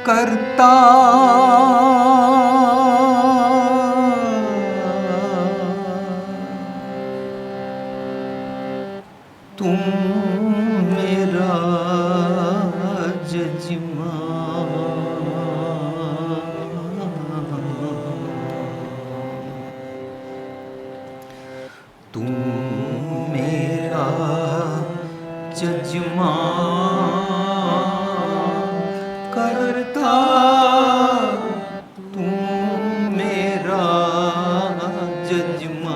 करता तुम मेरा जजमान, तुम मेरा जजमान करता, तुम मेरा जजमान,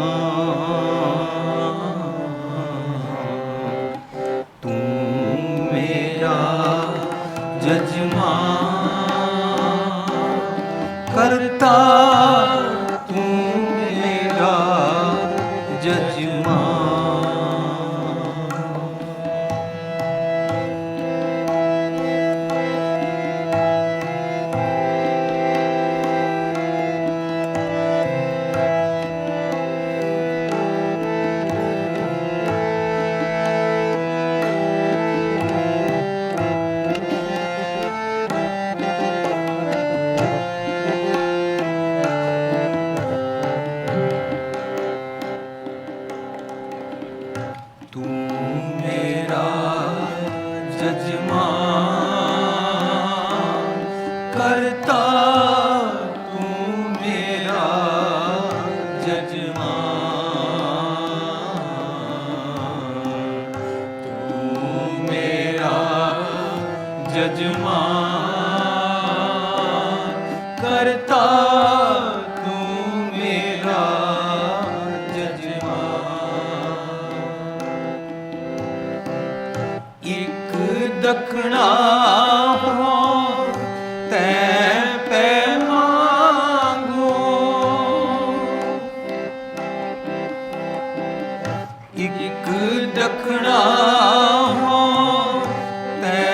तुम मेरा जजमान करता, तुम मेरा जजमान। तू मेरा जजमान करता, तू मेरा जजमान, तू मेरा जजमान करता, तू मेरा एक दखना हो तै पे मांगो, एक दखना हो तै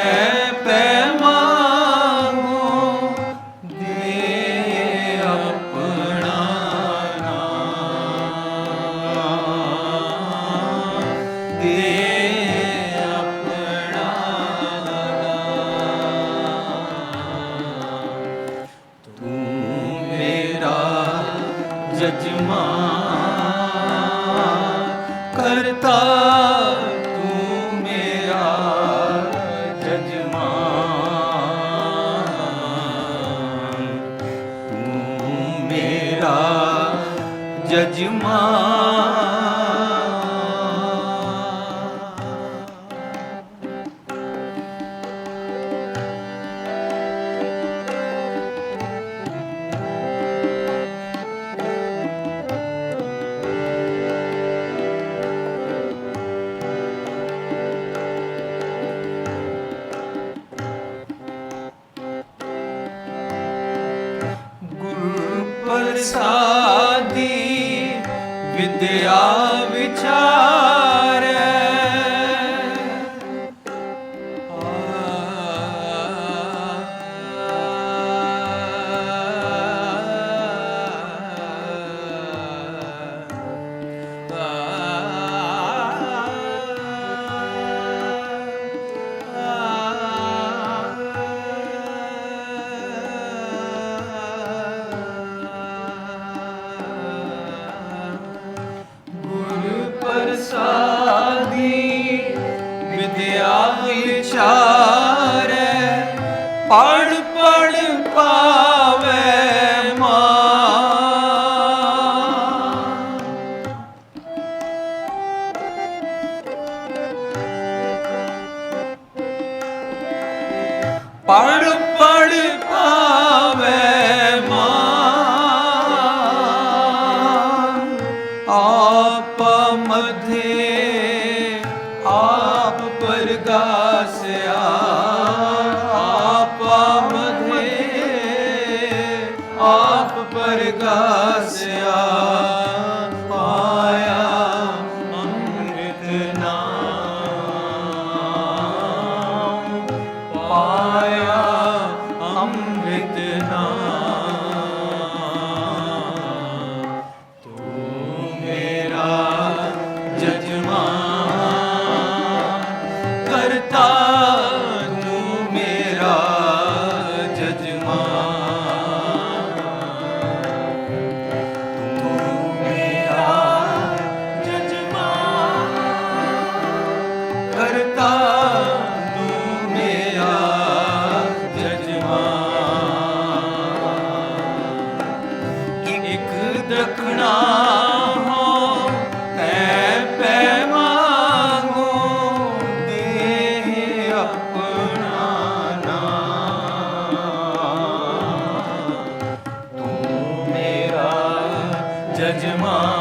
पे मांगो, दे अपना नाम, दे जजमान करता, तू मेरा जजमान, तू मेरा जजमान। प्रसादी विद्या विचार, पढ़ पढ़ पावे मान, आप मध्य आप परगास्या, आप मध्य आप परगास्या, पाया अमृत नाम, पाया अमृत नाम। तू मेरा जजमान करता, तू मेरा जजमान, तू मेरा जजमान करता, तू मेरा जजमान। एक दखना हो तै पै मांगो, देह अपना नाम। तू मेरा जजमान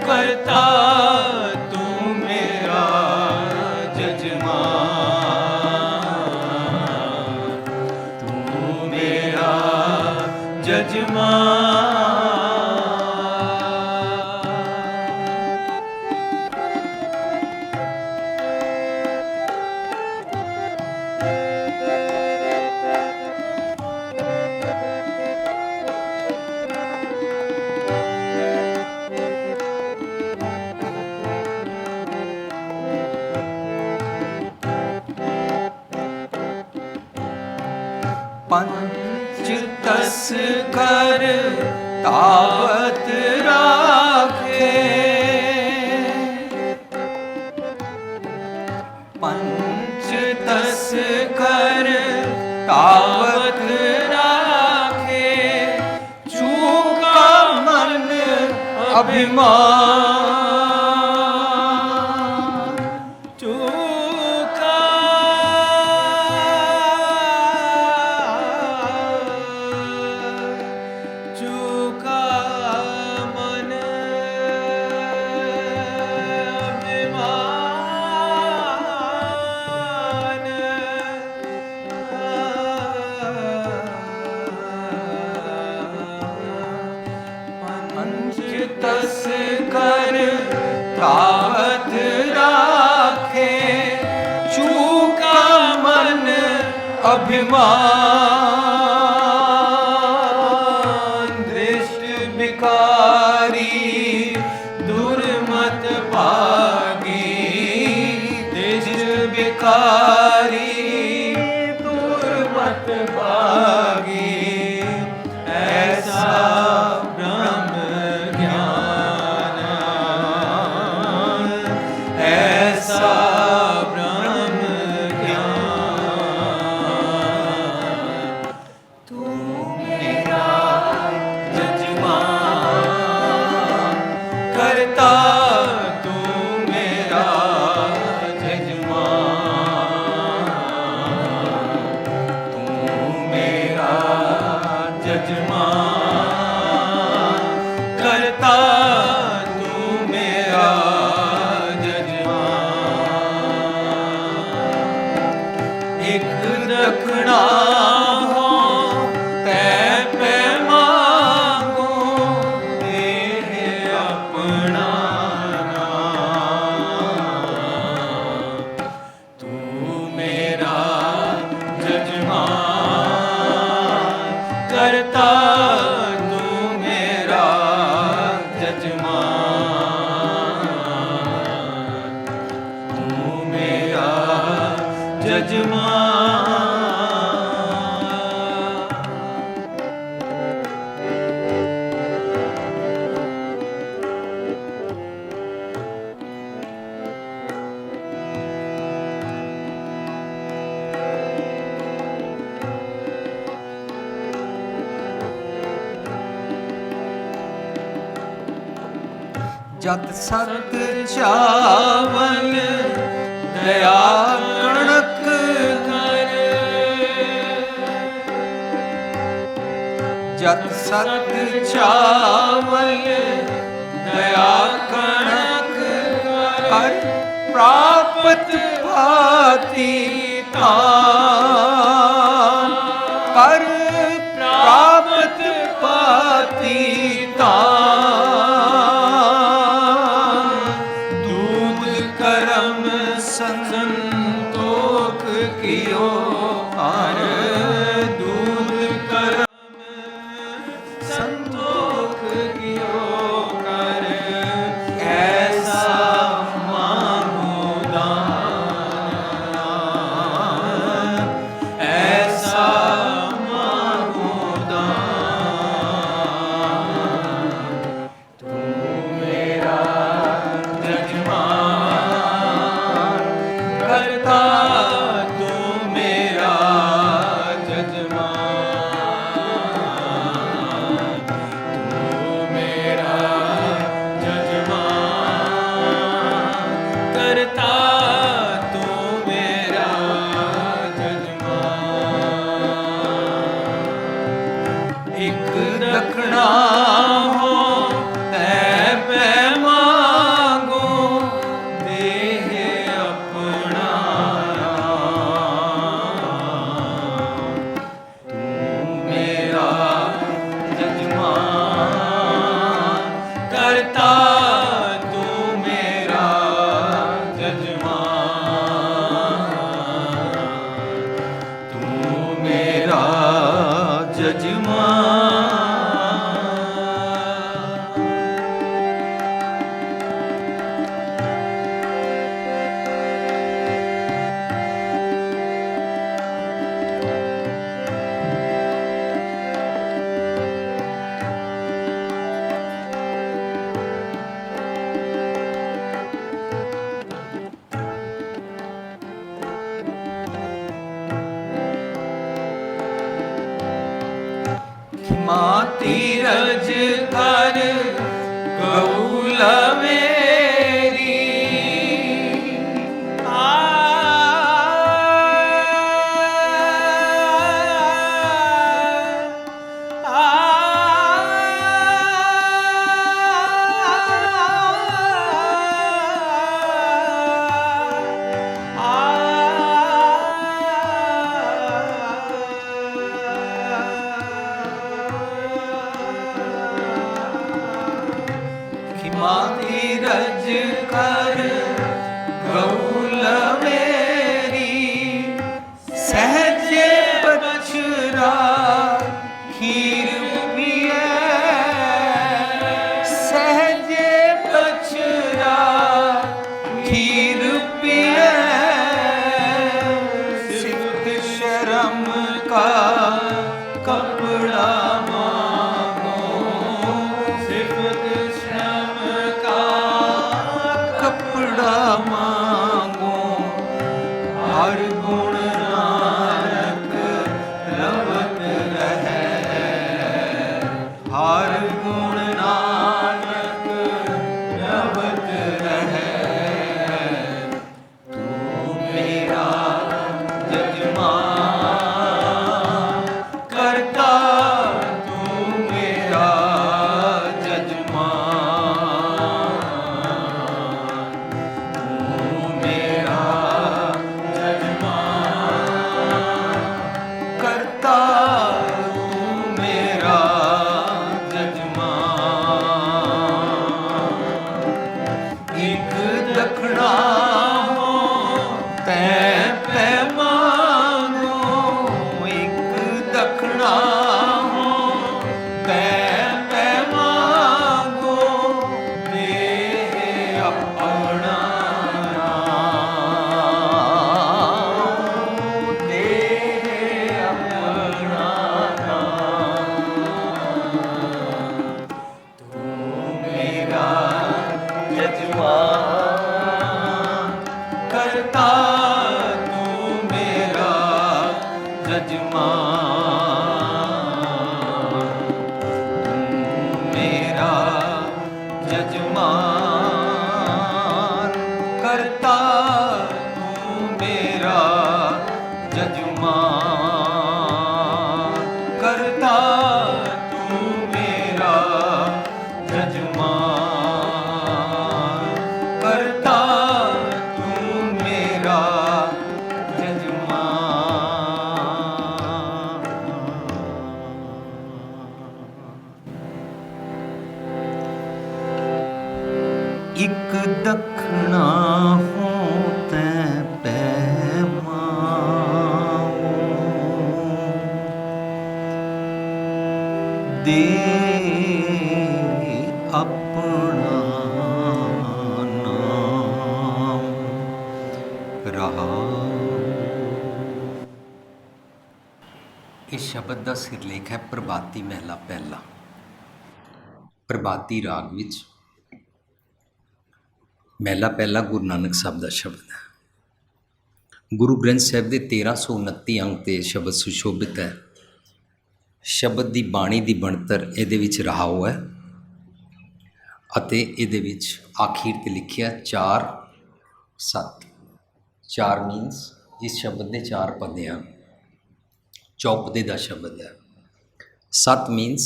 करता, तू मेरा जजमान, तू मेरा जजमान। पंच तस कर तावत राखे, पंच तस कर तावत राखे, चूका मन अभिमान, चूका चूका मन अभिमान, पंच तस कर तावत राखे, चूका मन अभिमान। दृष्ट बिकारी दुर्मत भागी, दृष्ट बिकारी दुर्मत भागी, ऐसा ब्रह्म ज्ञान, ऐसा ब्रह्म ज्ञान। तू मेरा जजमान करता, तू मेरा जजमान, तू मेरा जजमान करता, तू मेरा जजमान। एक दखना हो तै पै मांगो, देह अपना नाम। तू मेरा जजमान करता, तू मेरा जजमान, तू मेरा जजमान। जत सत चावल दया कणक का, जत सत चावल दया कणक कर प्राप्त भाति तान कर प्राप्त भाति तान दूध करम संतोख कियो हर दूध करम संतोख कियो कर ऐसा मांगो दान ऐसा मांगो दान तू मेरा जजमान करता तू मेरा जजमान तू मेरा जजमान करता तू मेरा जजमान एक दखना हो तै पै मांगो देह अपना तू मेरा जजमान करता तू मेरा जजमान तू मेरा जजमान खिमा तीरज कर गौल मेरी खिमा तीरज कर गौल मेरी सहजे बछरा खीर पिए सहजे बछरा खीर पिए सिद्ध शर्म का कपड़ा मांगो सिद्ध शर्म का कपड़ा मांगो हर गुण नानक लवत रहे हर गुण नानक लवत रहे तू मेरा जजमान करता तू मेरा जजमान तू मेरा जजमान करता तू मेरा जजमान एक दखना हो तै पै मांगो एक दखना हो तै पै मांगो देह अपना देह अपना तू मेरा जजमान करता तू मेरा जजमान तू मेरा जजमान करता तू मेरा जजमान करता तू दखना हो तैं पैमाओ दे अपना नाम रहा। इस शब्द का सिरलेख है प्रभाती महला पहला। प्रभाती राग विच महला पहला गुरु नानक साहब का शब्द है। गुरु ग्रंथ साहब के 1329 अंक ते शब्द सुशोभित है। शब्द की बाणी की बनतर ये रहाओ है अते इहदे विच आखिर ते लिखिया 4-7। 4 मीनस इस शब्द के 4 पदे हैं। चौपदे का शब्द है। 7 मीनस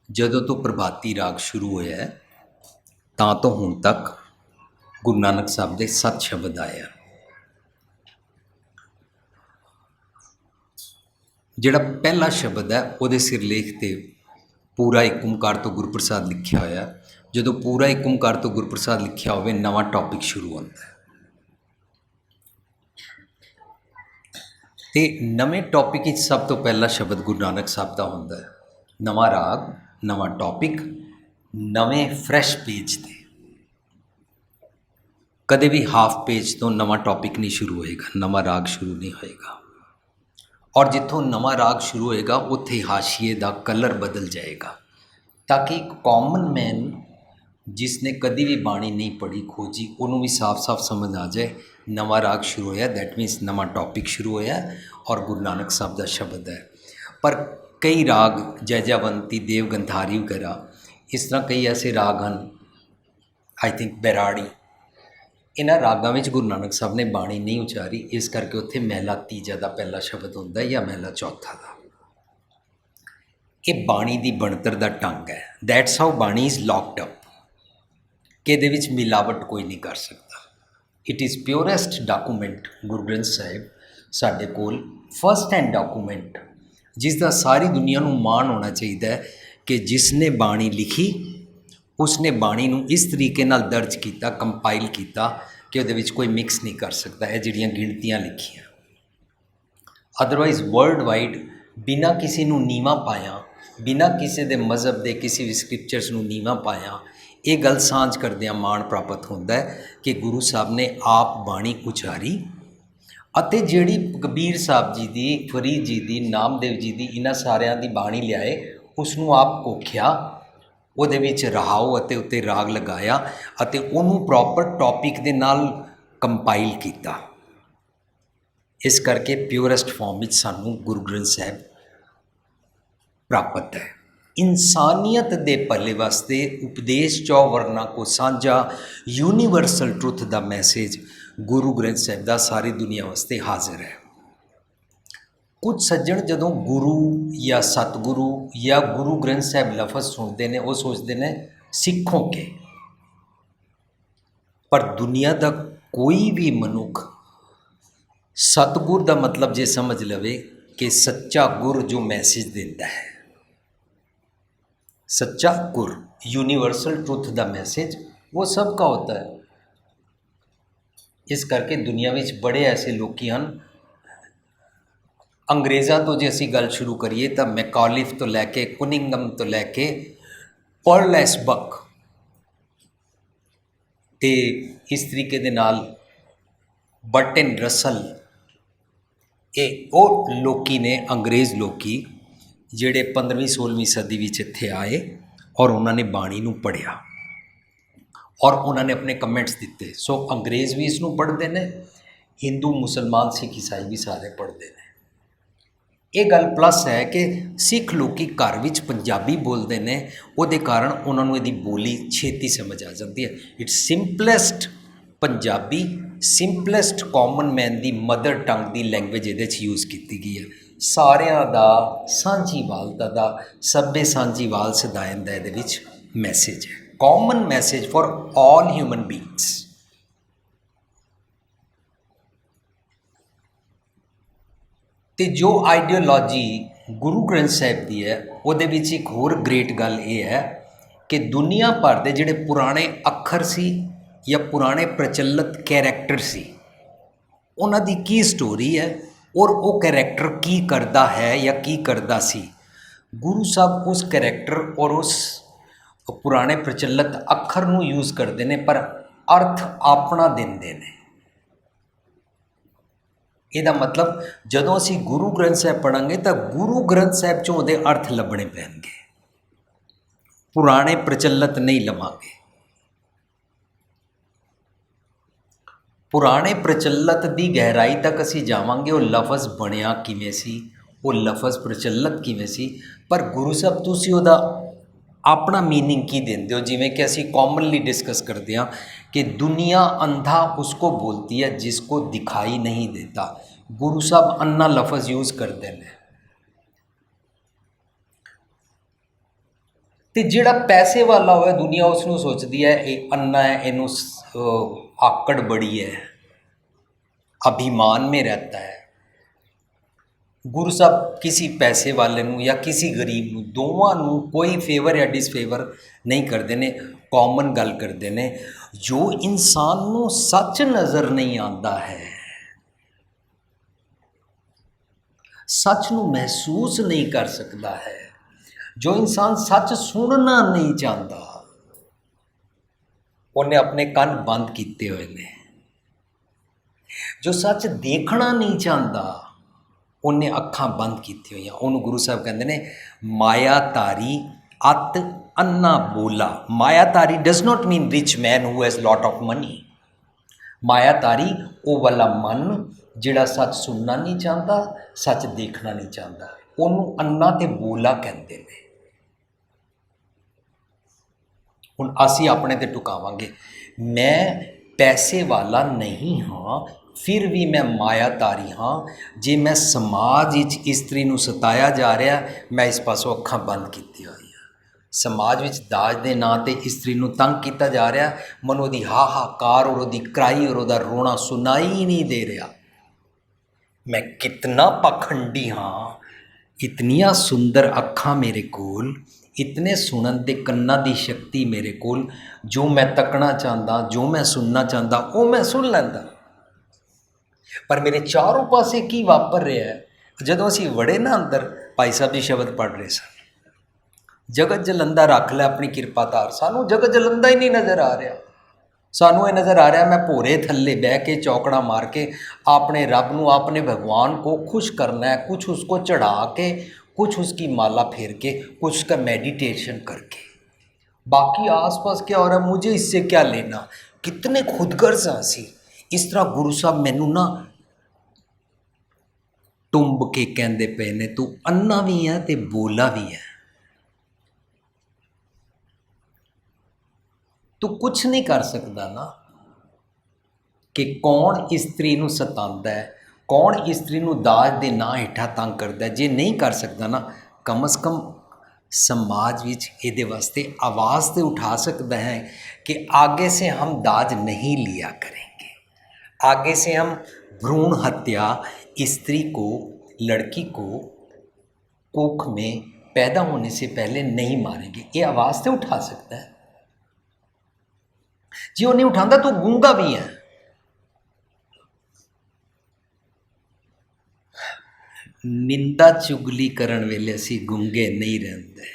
जदों तो प्रभाती राग शुरू होया है तां तो हुण तक गुरु नानक साहब के 7 शब्द आए हैं। जिहड़ा पहला शब्द है वो सिरलेख ते पूरा एक ओंकार तो गुरप्रसाद लिखा होया। जदों पूरा एक ओंकार तो गुरप्रसाद लिखा होवे नवा टॉपिक शुरू होता है। तो नवे टॉपिक सब तो पहला शब्द गुरु नानक साहब का होंदा है। नवा राग, नवा टॉपिक, नवे फ्रैश पेज ते। कदे भी हाफ पेज तो नवा टॉपिक नहीं शुरू होएगा, नवा राग शुरू नहीं होएगा। और जिथों नवा राग शुरू होएगा उत्थे हाशिए का कलर बदल जाएगा ताकि एक कॉमन मैन जिसने कभी भी बाणी नहीं पढ़ी खोजी उन्होंने भी साफ साफ समझ आ जाए नवा राग शुरू होया, दैट मीनस नवा टॉपिक शुरू होया और गुरु नानक साहब का शब्द है। पर कई राग जैजावंती, देव गंधारी वगैरह इस तरह कई ऐसे राग हैं, आई थिंक बैराड़ी, इन्हां रागां विच गुरु नानक साहब ने बाणी नहीं उचारी, इस करके उत्थे महला तीजा का पहला शब्द होंदा है या महला चौथा का। ये बाणी की बनतर का ढंग है। दैट्स हाउ बाणी इज़ लॉक्ड अप कि इहदे विच मिलावट कोई नहीं कर सकता। It is purest document. Guru Granth Sahib साडे कोल फर्स्ट हैंड डॉकूमेंट जिसका सारी दुनिया को माण होना चाहिए कि जिसने बाणी लिखी उसने बाणी नूं इस तरीके नाल दर्ज किया, कंपाइल किया कि उहदे विच कोई मिक्स नहीं कर सकता। है जिहड़ियां गिणतियां लिखियां, अदरवाइज वर्ल्ड वाइड बिना किसी नूं नीवा पाया, बिना किसी दे मजहब के किसी भी स्क्रिप्चर्स नूं नीवा पाया, ये गल सांझ करदियां माण प्राप्त होंदा है कि गुरु साहब ने आप बाणी उचारी अते जिहड़ी कबीर साहब जी की, फरीद जी की, नामदेव जी की, इन्हां सारियां दी बाणी लियाए उसनूं आप कोख्या, ਉਹਦੇ ਵਿੱਚ ਰਹਾਓ ਅਤੇ ਉੱਤੇ ਰਾਗ ਲਗਾਇਆ ਅਤੇ ਉਹਨੂੰ ਪ੍ਰੋਪਰ ਟੌਪਿਕ ਦੇ ਨਾਲ ਕੰਪਾਈਲ ਕੀਤਾ। ਇਸ ਕਰਕੇ ਪਿਓਰੈਸਟ ਫਾਰਮ ਵਿੱਚ ਸਾਨੂੰ ਗੁਰੂ ਗ੍ਰੰਥ ਸਾਹਿਬ ਪ੍ਰਾਪਤ ਹੈ। ਇਨਸਾਨੀਅਤ ਦੇ ਭਲੇ ਵਾਸਤੇ ਉਪਦੇਸ਼ 4 ਵਰਨਾ ਕੋ ਸਾਂਝਾ ਯੂਨੀਵਰਸਲ ਟਰੁੱਥ ਦਾ ਮੈਸੇਜ ਗੁਰੂ ਗ੍ਰੰਥ ਸਾਹਿਬ ਦਾ ਸਾਰੀ ਦੁਨੀਆ ਵਾਸਤੇ ਹਾਜ਼ਰ ਹੈ। कुछ सज्जन जदों गुरु या सतगुरु या गुरु ग्रंथ साहब लफज सुनते हैं वो सोचते हैं सिखों के, पर दुनिया का कोई भी मनुख सतगुर का मतलब जे समझ लवे कि सच्चा गुर जो मैसेज देता है, सच्चा गुर यूनिवर्सल ट्रुथ का मैसेज वो सबका होता है। इस करके दुनिया में बड़े ऐसे लोग हैं, अंग्रेज़ों तो जे असी गल शुरू करिए तो मैकॉलिफ तो लैके कुनिंगम तो लैके पर्ल एसबक ते इस तरीके दे नाल बर्टन रसल, ये वो लोकी ने अंग्रेज़ लोकी जिहड़े 15वीं 16वीं सदी विच इत्थे आए और उन्होंने बाणी नूं पढ़िया और उन्होंने अपने कमेंट्स दिते। सो अंग्रेज़ भी इसनूं पढ़ते हैं, हिंदू मुसलमान सिख ईसाई भी सारे पढ़ते हैं। ये गल प्लस है कि सिख लोग घर विच पंजाबी बोलते हैं, उहदे कारण उन्होंने इहदी बोली छेती समझ आ जाती है। इट्स सिंपलैसट पंजाबी, सिंपलैसट कॉमन मैन की मदर टंग की लैंग्वेज ये यूज़ की गई है। सारियां दा सांझीवालता दा, सभ्य सांझीवाल सदायन दा इहदे विच मैसेज है, common message for all human beings. तो जो आइडियोलॉजी गुरु ग्रंथ साहिब की है उहदे विच एक होर ग्रेट गल ये है कि दुनिया भर के जिहड़े पुराने अखर सी ਜਾਂ ਪੁਰਾਣੇ ਪ੍ਰਚਲਿਤ ਕੈਰੈਕਟਰ ਸੀ, ਉਹਨਾਂ ਦੀ ਕੀ ਸਟੋਰੀ ਹੈ ਔਰ ਉਹ ਕੈਰੈਕਟਰ ਕੀ ਕਰਦਾ ਹੈ ਜਾਂ ਕੀ ਕਰਦਾ ਸੀ। ਗੁਰੂ ਸਾਹਿਬ ਉਸ ਕੈਰੈਕਟਰ ਔਰ ਉਸ ਪੁਰਾਣੇ ਪ੍ਰਚਲਿਤ ਅੱਖਰ ਨੂੰ ਯੂਜ਼ ਕਰਦੇ ਨੇ, ਪਰ ਅਰਥ ਆਪਣਾ ਦਿੰਦੇ ਨੇ। ਇਹਦਾ ਮਤਲਬ ਜਦੋਂ ਅਸੀਂ ਗੁਰੂ ਗ੍ਰੰਥ ਸਾਹਿਬ ਪੜ੍ਹਾਂਗੇ ਤਾਂ ਗੁਰੂ ਗ੍ਰੰਥ ਸਾਹਿਬ 'ਚੋਂ ਉਹਦੇ ਅਰਥ ਲੱਭਣੇ ਪੈਣਗੇ, ਪੁਰਾਣੇ ਪ੍ਰਚਲਿਤ ਨਹੀਂ ਲਵਾਂਗੇ। ਪੁਰਾਣੇ ਪ੍ਰਚਲਿਤ ਦੀ ਗਹਿਰਾਈ ਤੱਕ ਅਸੀਂ ਜਾਵਾਂਗੇ, ਉਹ ਲਫ਼ਜ਼ ਬਣਿਆ ਕਿਵੇਂ ਸੀ, ਉਹ ਲਫ਼ਜ਼ ਪ੍ਰਚਲਿਤ ਕਿਵੇਂ ਸੀ। ਪਰ ਗੁਰੂ ਸਾਹਿਬ ਤੁਸੀਂ ਉਹਦਾ ਆਪਣਾ ਮੀਨਿੰਗ ਕੀ ਦਿੰਦੇ ਹੋ। ਜਿਵੇਂ ਕਿ ਅਸੀਂ ਕਾਮਨਲੀ ਡਿਸਕਸ ਕਰਦੇ ਹਾਂ कि दुनिया अंधा उसको बोलती है जिसको दिखाई नहीं देता। गुरु साहब अन्ना लफज यूज़ करते हैं। तो जिहड़ा पैसे वाला होवे दुनिया उसनूं सोचती है ये अन्ना है, इनू आकड़ बड़ी है, अभिमान में रहता है। गुरु साहब किसी पैसे वाले नूं या किसी गरीब नूं दोवां नूं कोई फेवर या डिसफेवर नहीं करते ने, कॉमन गल करते ने। जो इंसान नूं सच नज़र नहीं आता है, सच नूं महसूस नहीं कर सकता है, जो इंसान सच सुनना नहीं चाहता उन्हें अपने कान बंद किए हुए ने, जो सच देखना नहीं चाहता उन्हें अखां बंद की हुई। उन्होंने गुरु साहब कहते हैं मायाधारी अत अन्ना बोला। मायाधारी does not mean rich man who has lot of money. मायाधारी वो वाला मन जिहड़ा सच सुनना नहीं चाहता, सच देखना नहीं चाहता, उन्होंने अन्ना ते बोला कहते हैं। हुण असी अपने ते टुकावांगे, मैं पैसे वाला नहीं हाँ, फिर भी मैं मायाधारी हाँ। जे मैं समाज इस्त्री नूं सताया जा रहा, मैं इस पासों अखां बंद कीती हुई। समाज विच दाज दे नां ते इस्त्री नूं तंग किया जा रहा, मन उहदी हाहाकार और उहदी कराई और उहदा रोना सुनाई ही नहीं दे रहा। मैं कितना पाखंडी हाँ, इतनियां सुंदर अखां मेरे कोल, इतने सुनन दे कन्नां दी शक्ति मेरे कोल, जो मैं तकना चाहता, जो मैं सुनना चाहता वो मैं सुन लैंदा। पर मेरे चारों पासे की वापर रहा है। जदों असीं वड़े ना अंदर, भाई साहब जी शब्द पढ़ रहे सन, जगत जलंदा रख लै अपनी किरपा धार। सानू जगत जलंदा ही नहीं नज़र आ रहा, सानू ये नज़र आ रहा मैं भोरे थल्ले बह के चौकड़ा मार के अपने रब नूं, अपने भगवान को खुश करना है, कुछ उसको चढ़ा के, कुछ उसकी माला फेर के, कुछ उसका मेडिटेशन करके। बाकी आसपास क्या हो रहा है मुझे इससे क्या लेना। कितने खुदगर्ज हैं असी। इस तरह गुरु साहब मैनू ना टुंब के कहते पे ने, तू अन्ना भी है तो बोला भी है, तू कुछ नहीं कर सकता ना कि कौन इस्त्री नूं सतांदा है, कौन इस्त्री नूं दाज दे नां हेठा तंग करता है। जे नहीं कर सकता ना, कम से कम समाज विच इहदे वास्ते आवाज़ तो उठा सकता है कि आगे से हम दाज नहीं लिया करेंगे, आगे से हम भ्रूण हत्या स्त्री को, लड़की को कोख में पैदा होने से पहले नहीं मारेंगे। ये आवाज़ तो उठा सकता है। जी वो नहीं उठाता तो गूंगा भी है। निंदा चुगली करन वेले असी गूंगे नहीं रहते।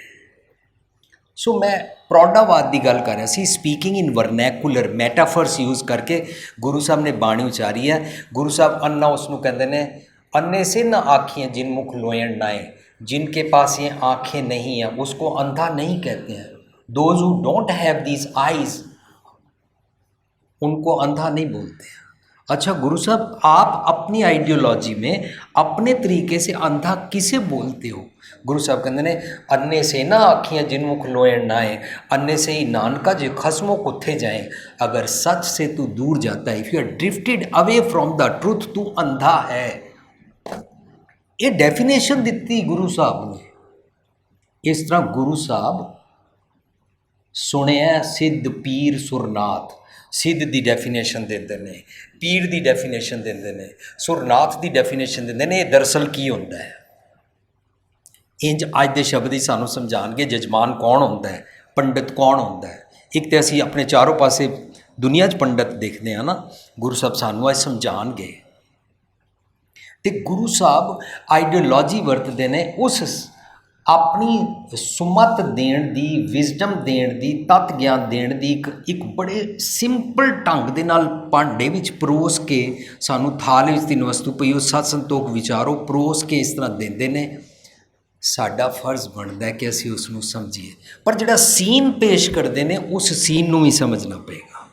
सो मैं प्रौढ़ावाद की गल कर रहा सी, स्पीकिंग इन वर्नैकुलर मैटाफर्स यूज़ करके गुरु साहब ने बाणी उचारी है। गुरु साहब अन्ना उसनूं कहते हैं, अन्ने से न आँखें जिन मुख लोयण नाए, जिनके पास ये आँखें नहीं हैं उसको अंधा नहीं कहते हैं। Those who don't have these eyes, उनको अंधा नहीं बोलते हैं। अच्छा गुरु साहब आप अपनी आइडियोलॉजी में अपने तरीके से अंधा किसे बोलते हो। गुरु साहब कहते हैं, अन्ने से ना आँखियाँ जिन मुख लोयण नाए, अन्ने से ही नानका जो खसमों कुत्थे जाएँ। अगर सच से तू दूर जाता है, if you are drifted away from the truth, तू अंधा है। ये डेफिनेशन दी गुरु साहब ने। इस तरह गुरु साहब सुनिया सिद्ध पीर सुरनाथ, सिद्ध की डेफिनेशन देते हैं, पीर की डेफिनेशन देते हैं, सुरनाथ की डेफिनेशन देते हैं। ये दरअसल की होंदा है। इंज अज के शब्द ही सानू समझाणगे जजमान कौन होंदा है, पंडित कौन होंदा है। एक तो असी अपने चारों पासे ਦੁਨੀਆ 'ਚ ਪੰਡਤ ਦੇਖਦੇ ਆ ਨਾ, ਗੁਰੂ ਸਾਹਿਬ ਸਾਨੂੰ ਅੱਜ ਸਮਝਾਉਣਗੇ। ਤੇ ਗੁਰੂ ਸਾਹਿਬ ਆਈਡੀਓਲੋਜੀ ਵਰਤਦੇ ਨੇ ਉਸ ਆਪਣੀ ਸੁਮਤ ਦੇਣ ਦੀ, ਵਿਜ਼ਡਮ ਦੇਣ ਦੀ, ਤਤ ਗਿਆਨ ਦੇਣ ਦੀ ਇੱਕ ਬੜੇ ਸਿੰਪਲ ਢੰਗ ਦੇ ਨਾਲ ਭਾਂਡੇ ਵਿੱਚ ਪਰੋਸ ਕੇ ਸਾਨੂੰ, ਥਾਲ ਵਿੱਚ ਤਿੰਨ ਵਸਤੂ ਪਈ, ਉਹ ਸਤ ਸੰਤੋਖ ਵਿਚਾਰੋ, ਪਰੋਸ ਕੇ ਇਸ ਤਰ੍ਹਾਂ ਦਿੰਦੇ ਨੇ। ਸਾਡਾ ਫਰਜ਼ ਬਣਦਾ ਹੈ ਕਿ ਅਸੀਂ ਉਸ ਨੂੰ ਸਮਝੀਏ, ਪਰ ਜਿਹੜਾ ਸੀਨ ਪੇਸ਼ ਕਰਦੇ ਨੇ ਉਸ ਸੀਨ ਨੂੰ ਵੀ ਸਮਝਣਾ ਪਏਗਾ।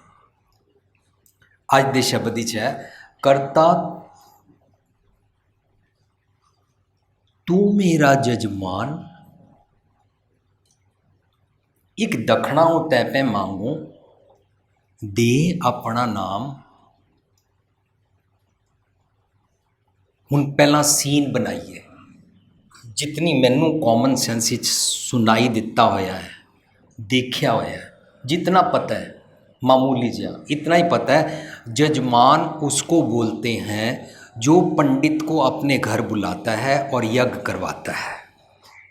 ਅੱਜ ਦੇ ਸ਼ਬਦ ਵਿੱਚ ਹੈ, ਕਰਤਾ ਤੂੰ ਮੇਰਾ ਜਜਮਾਨ, ਇੱਕ ਦਖਣਾ ਉਹ ਤੈ ਪੈ ਮੰਗੂ, ਦੇ ਆਪਣਾ ਨਾਮ। ਹੁਣ ਪਹਿਲਾਂ ਸੀਨ ਬਣਾਈਏ, ਜਿਤਨੀ ਮੈਨੂੰ ਕਾਮਨ ਸੈਂਸ ਵਿੱਚ ਸੁਣਾਈ ਦਿੱਤਾ ਹੋਇਆ ਹੈ, देखा हुआ है, जितना पता है मामूली जा इतना ही पता है, जजमान उसको बोलते हैं जो पंडित को अपने घर बुलाता है और यज्ञ करवाता है।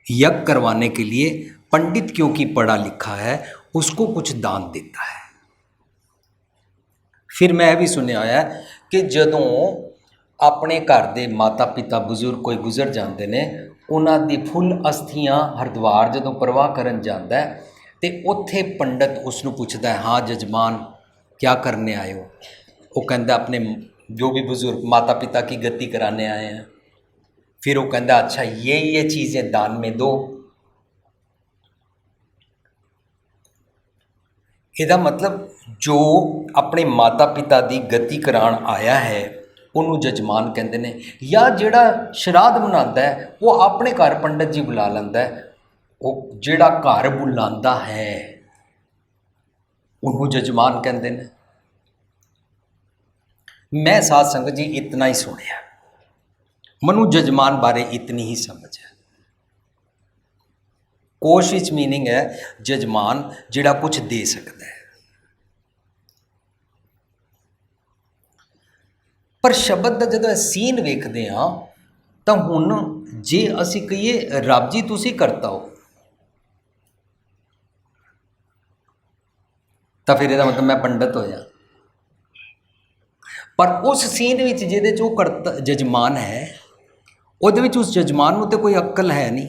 यज्ञ करवाने के लिए पंडित क्योंकि पढ़ा लिखा है उसको कुछ दान देता है। फिर मैं भी सुनिया है कि जदों अपने घर के माता पिता बुजुर्ग कोई गुजर जाते हैं, उन्हां दी फुल अस्थियां हरिद्वार जदों प्रवाह करन जाता है तो उत्थे पंडित उसनूं पुछदा है, हाँ जजमान क्या करने आए हो? वो कहता अपने जो भी बुजुर्ग माता पिता की गति कराने आए हैं। फिर वो कहता अच्छा ये चीज़ें दान में दो। ਇਹਦਾ मतलब जो अपने माता पिता की गति कराण आया है उन्होंने जजमान कहते हैं, या जिहड़ा श्राद्ध मनाता है वो अपने घर पंडित जी बुला लैंदा है, वो जिहड़ा घर बुलांदा है उन्होंने जजमान कहते हैं। मैं साध संगत जी इतना ही सुनिया, मनु जजमान बारे इतनी ही समझ है। कोश विच मीनिंग है जजमान जिहड़ा कुछ दे सकता है। पर शब्द का जदों सीन वेखते हाँ तो हुण जे असी कहिए रब जी तुसी करता हो तो फिर यदा मतलब मैं पंडित होया। पर उस सीन विच जिहदे च वो करता जजमान है, उहदे विच उस जजमान नूं ते कोई अक्ल है नहीं,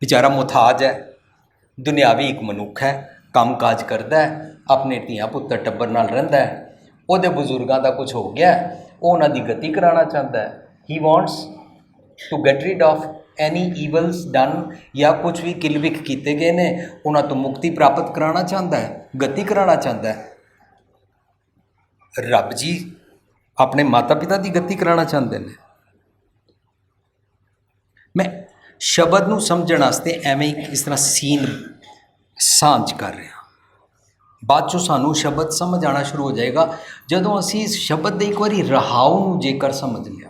बेचारा मुथाज है, दुनियावी एक मनुख है, काम काज करता है, अपने धियां पुत्तर टब्बर नाल रहिंदा है, उहदे बुजुर्गों का कुछ हो गया, वो उन्हां दी गति कराना चाहता है। He wants to get rid of any evils done, या कुछ भी किलविख किए गए ने उन्हां तो मुक्ति प्राप्त कराना चाहता है, गति कराना चाहता है। रब जी अपने माता पिता की गति कराना चाहते हैं। मैं शब्द नूं समझण वास्ते एवें इस तरह सीन सांझ कर रहा, बाद चों सानू शब्द समझ आना शुरू हो जाएगा जदों असी इस शब्द दे एक बारी रहाऊ नूं जेकर समझ लिया।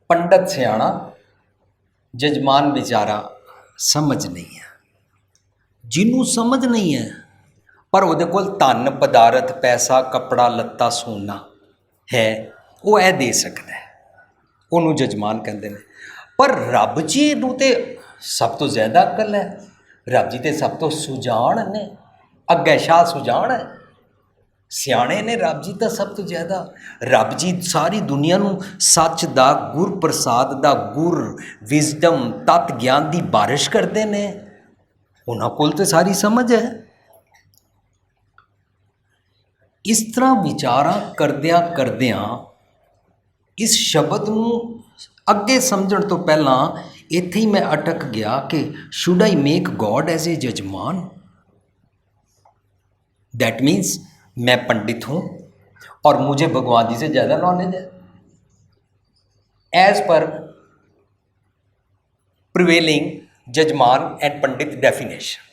पंडित सियाणा, जजमान बेचारा समझ नहीं है। जिन्हों समझ नहीं है पर उहदे कोल धन पदार्थ पैसा कपड़ा लत्ता सोना है, वो यह दे सकता है, उन्होंने जजमान कहते हैं। पर रब जी नूं ते सब तो ज़्यादा अकल है, रब जी ते सब तो सुजान ने, अगे शाह सुजान है, सियाणे ने रब जी तो सब तो ज़्यादा। रब जी सारी दुनिया नूं सच दा गुर प्रसाद दा गुर विजडम तत् ज्ञान की बारिश करते हैं, उन्हां कोल तो सारी समझ है। इस तरह विचारा करदियां करदियां इस शब्द नूं अगे समझण तो पहला इत्थे ही मैं अटक गया कि should I make God as a जजमान। दैट मीन्स मैं पंडित हूँ और मुझे भगवान जी से ज़्यादा नॉलेज है एज पर प्रिवेलिंग जजमान एंड पंडित डेफिनेशन।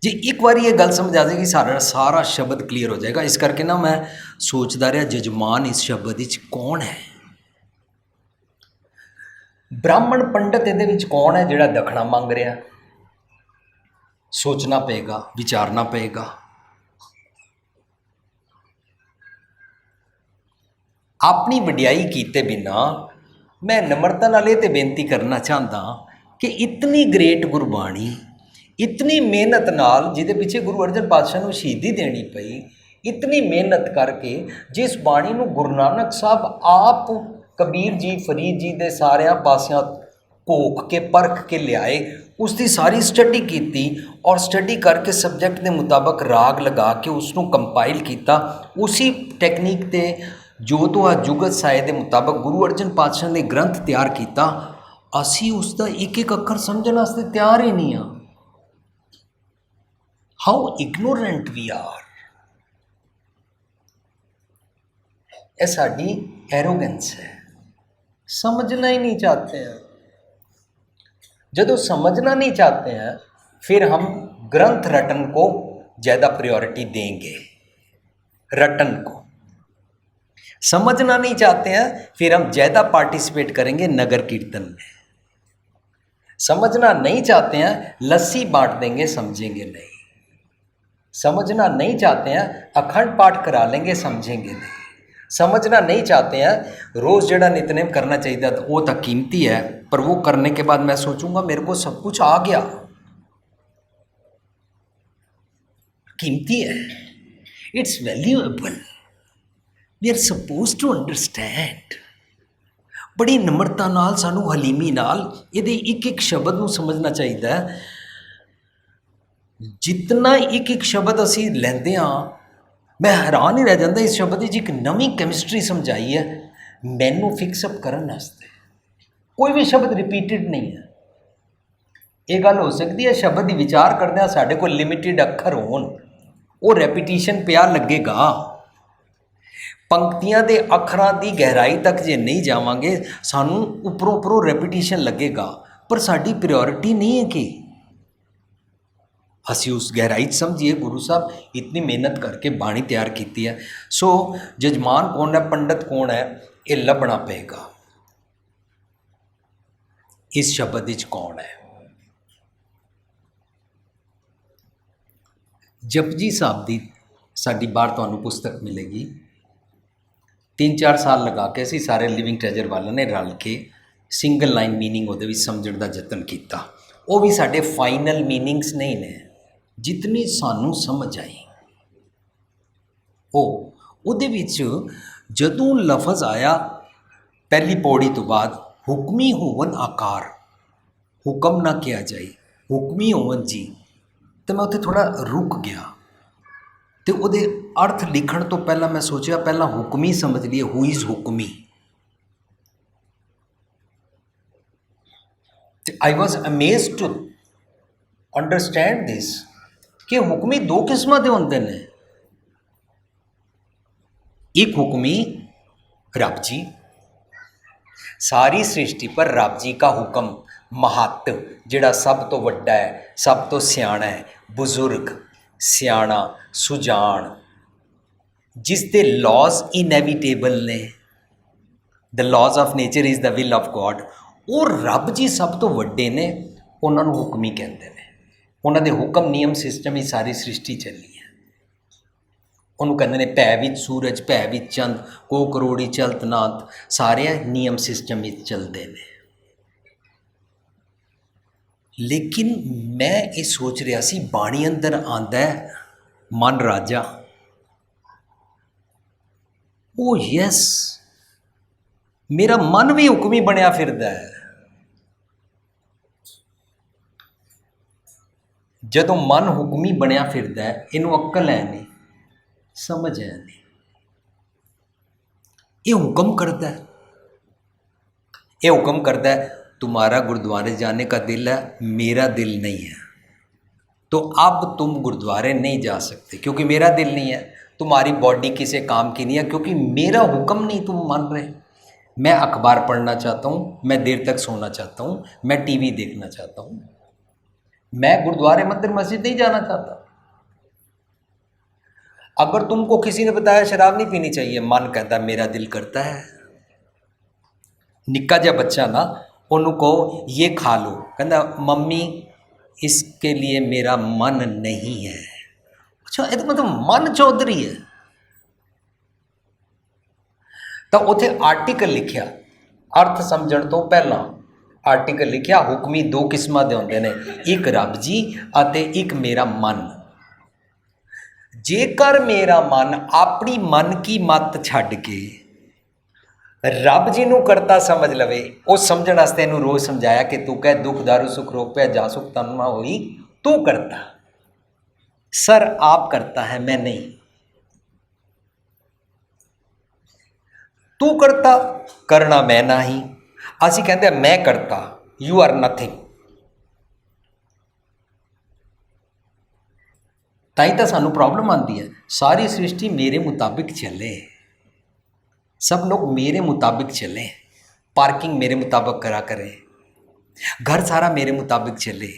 जी एक बार ये गल समझ आ जाएगी सारा शब्द क्लीयर हो जाएगा। इस करके ना मैं सोचता रहा जजमान इस शब्द विच कौन है, ब्राह्मण पंडित इहदे विच कौन है जिहड़ा दखना मंग रहा। सोचना पेगा, विचारना पेगा। अपनी वडियाई कीते बिना मैं नम्रता नाल इह ते बेनती करना चाहता कि इतनी ग्रेट गुरबाणी, इतनी मेहनत नाल, जिहदे पिछे गुरु अर्जन पातशाह नूं शहीदी देनी पई, इतनी मेहनत करके जिस बाणी नूं गुरु नानक साहब आप कबीर जी फरीद जी दे सारिया पासियां घोख के परख के लियाए, उसकी सारी स्टडी की और स्टडी करके सब्जैक्ट के मुताबक राग लगा के उसनों कंपाइल किया। उसी टेक्नीक ते जो तो जुगत साए के मुताबक गुरु अर्जन पातशाह ने ग्रंथ तैयार किया। असी उसका एक एक अखर समझने वास्ते तैयार ही नहीं हाँ। How ignorant we are. यह साडी एरोगेंस है, समझना ही नहीं चाहते हैं। जब समझना नहीं चाहते हैं फिर हम ग्रंथ रटन को ज़्यादा प्रायोरिटी देंगे। रटन को समझना नहीं चाहते हैं फिर हम ज़्यादा पार्टिसिपेट करेंगे नगर कीर्तन में। समझना नहीं चाहते हैं लस्सी बांट देंगे, समझेंगे नहीं। समझना नहीं चाहते हैं अखंड पाठ करा लेंगे, समझेंगे नहीं। समझना नहीं चाहते हैं रोज़ जड़ा नितनेम करना चाहिए तो वो तो कीमती है, पर वो करने के बाद मैं सोचूंगा मेरे को सब कुछ आ गया। कीमती है, it's valuable, we are suppose to understand. बड़ी नम्रता नाल, सानू हलीमी नाल ये एक एक शब्द नूं समझना चाहिए है। जितना एक एक शब्द असी लेंदे हाँ, मैं हैरान ही रह जाता इस शब्द की एक नवी कैमिस्ट्री समझाई है मैनू फिक्सअप करने वास्ते। कोई भी शब्द रिपीटेड नहीं है। ये गल हो सकती है शब्द की विचार करदे साढ़े को लिमिटेड अखर होन, वो रेपीटिशन पिया लगेगा। पंक्तियां दे अखरां की गहराई तक जे नहीं जावांगे सानू उपरों उपरों रेपीटिशन लगेगा, पर साडी प्रायोरिटी नहीं है कि असी उस गहराई समझिए। गुरु साहब इतनी मेहनत करके बाणी तैयार की है। सो जजमान कौन है, पंडित कौन है, ये लभना पेगा। इस शब्द विच कौन है? जपजी साहब की साडी बाहर तुहानू पुस्तक मिलेगी। 3-4 साल लगा के असी सारे लिविंग ट्रेजर वालों ने रल के सिंगल लाइन मीनिंग वो समझण का यतन किया। वो भी साडे फाइनल मीनिंग्स नहीं ने, जितनी सानू समझ आई उहदे विच जदों लफज आया पहली पौड़ी तो बाद हुक्मी होवन आकार, हुक्म ना किया जाए, हुक्मी होवन जी, तो मैं उत्थे थोड़ा रुक गया। तो उहदे अर्थ लिखण तो पहला मैं सोचा पहला हुक्मी समझ लिए, हु इज़ हुक्मी। I was amazed to understand this कि हुक्मी दो किस्मां दे होंदे ने। एक हुक्मी रब जी, सारी सृष्टि पर रब जी का हुक्म महत, जिहड़ा सब तो वड्डा है, सब तो सियाणा है, बुजुर्ग, सियाणा, सुजान, जिसके लॉज इनएविटेबल ने, the laws of nature is the will of God. और रब जी सब तो वड्डे ने, उन्होंने हुक्मी कहते हैं। उन्होंने हुक्म नियम सिस्टम ही सारी सृष्टि चली है। उन्होंने कहते हैं भै विच सूरज, भै विच चंद, को करोड़ी चलत नाथ, सारे नियम सिस्टम ही चलते हैं। लेकिन मैं ये सोच रहा सी बाणी अंदर आंदा है मन राजा। ओ यस, मेरा मन भी हुक्मी बनया फिरदा है। जदों मन हुक्मी बनया फिरदा है, इनू अक्ल है नहीं, समझ है नहीं, ये हुक्म करता है, ये हुक्म करता है तुम्हारा गुरुद्वारे जाने का दिल है, मेरा दिल नहीं है, तो अब तुम गुरुद्वारे नहीं जा सकते क्योंकि मेरा दिल नहीं है। तुम्हारी बॉडी किसी काम की नहीं है क्योंकि मेरा हुक्म नहीं तुम मान रहे। मैं अखबार पढ़ना चाहता हूँ, मैं देर तक सोना चाहता हूँ, मैं टीवी देखना चाहता हूँ, मैं गुरुद्वारे मंदिर मस्जिद नहीं जाना चाहता। अगर तुमको किसी ने बताया शराब नहीं पीनी चाहिए, मन कहता मेरा दिल करता है। निक्का जा बच्चा ना, उन्होंने कहो ये खा लो, कहता मम्मी इसके लिए मेरा मन नहीं है। अच्छा, ये तो मतलब मन चौधरी है। तो उत्थे आर्टिकल लिखिया अर्थ समझण तो पहला, ਆਰਟੀਕਲ ਲਿਖਿਆ, ਹੁਕਮੀ ਦੋ ਕਿਸਮਾਂ ਦੇ ਹੁੰਦੇ ਨੇ, ਇੱਕ ਰੱਬ ਜੀ ਅਤੇ ਇੱਕ ਮੇਰਾ ਮਨ। ਜੇਕਰ ਮੇਰਾ ਮਨ ਆਪਣੀ ਮਨ ਕੀ ਮੱਤ ਛੱਡ ਕੇ ਰੱਬ ਜੀ ਨੂੰ ਕਰਤਾ ਸਮਝ ਲਵੇ, ਉਹ ਸਮਝਣ ਵਾਸਤੇ ਇਹਨੂੰ ਰੋਜ਼ ਸਮਝਾਇਆ ਕਿ ਤੂੰ ਕਹਿ ਦੁੱਖ ਦਾਰੂ ਸੁਖ ਰੋਗ ਪਿਆ ਜਾ ਸੁਖ ਤਨ ਨਾ ਹੋਈ, ਤੂੰ करता सर, आप करता है मैं नहीं। तू करता करना मैं ना ही। ਅਸੀਂ ਕਹਿੰਦੇ ਮੈਂ ਕਰਤਾ, ਯੂ ਆਰ ਨਥਿੰਗ। ਤਾਂ ਹੀ ਤਾਂ ਸਾਨੂੰ ਪ੍ਰੋਬਲਮ ਆਉਂਦੀ ਹੈ। ਸਾਰੀ ਸ੍ਰਿਸ਼ਟੀ ਮੇਰੇ ਮੁਤਾबिक चले, सब लोग मेरे मुताबिक चले, पार्किंग मेरे मुताबिक करा करें, घर सारा मेरे मुताबिक चले,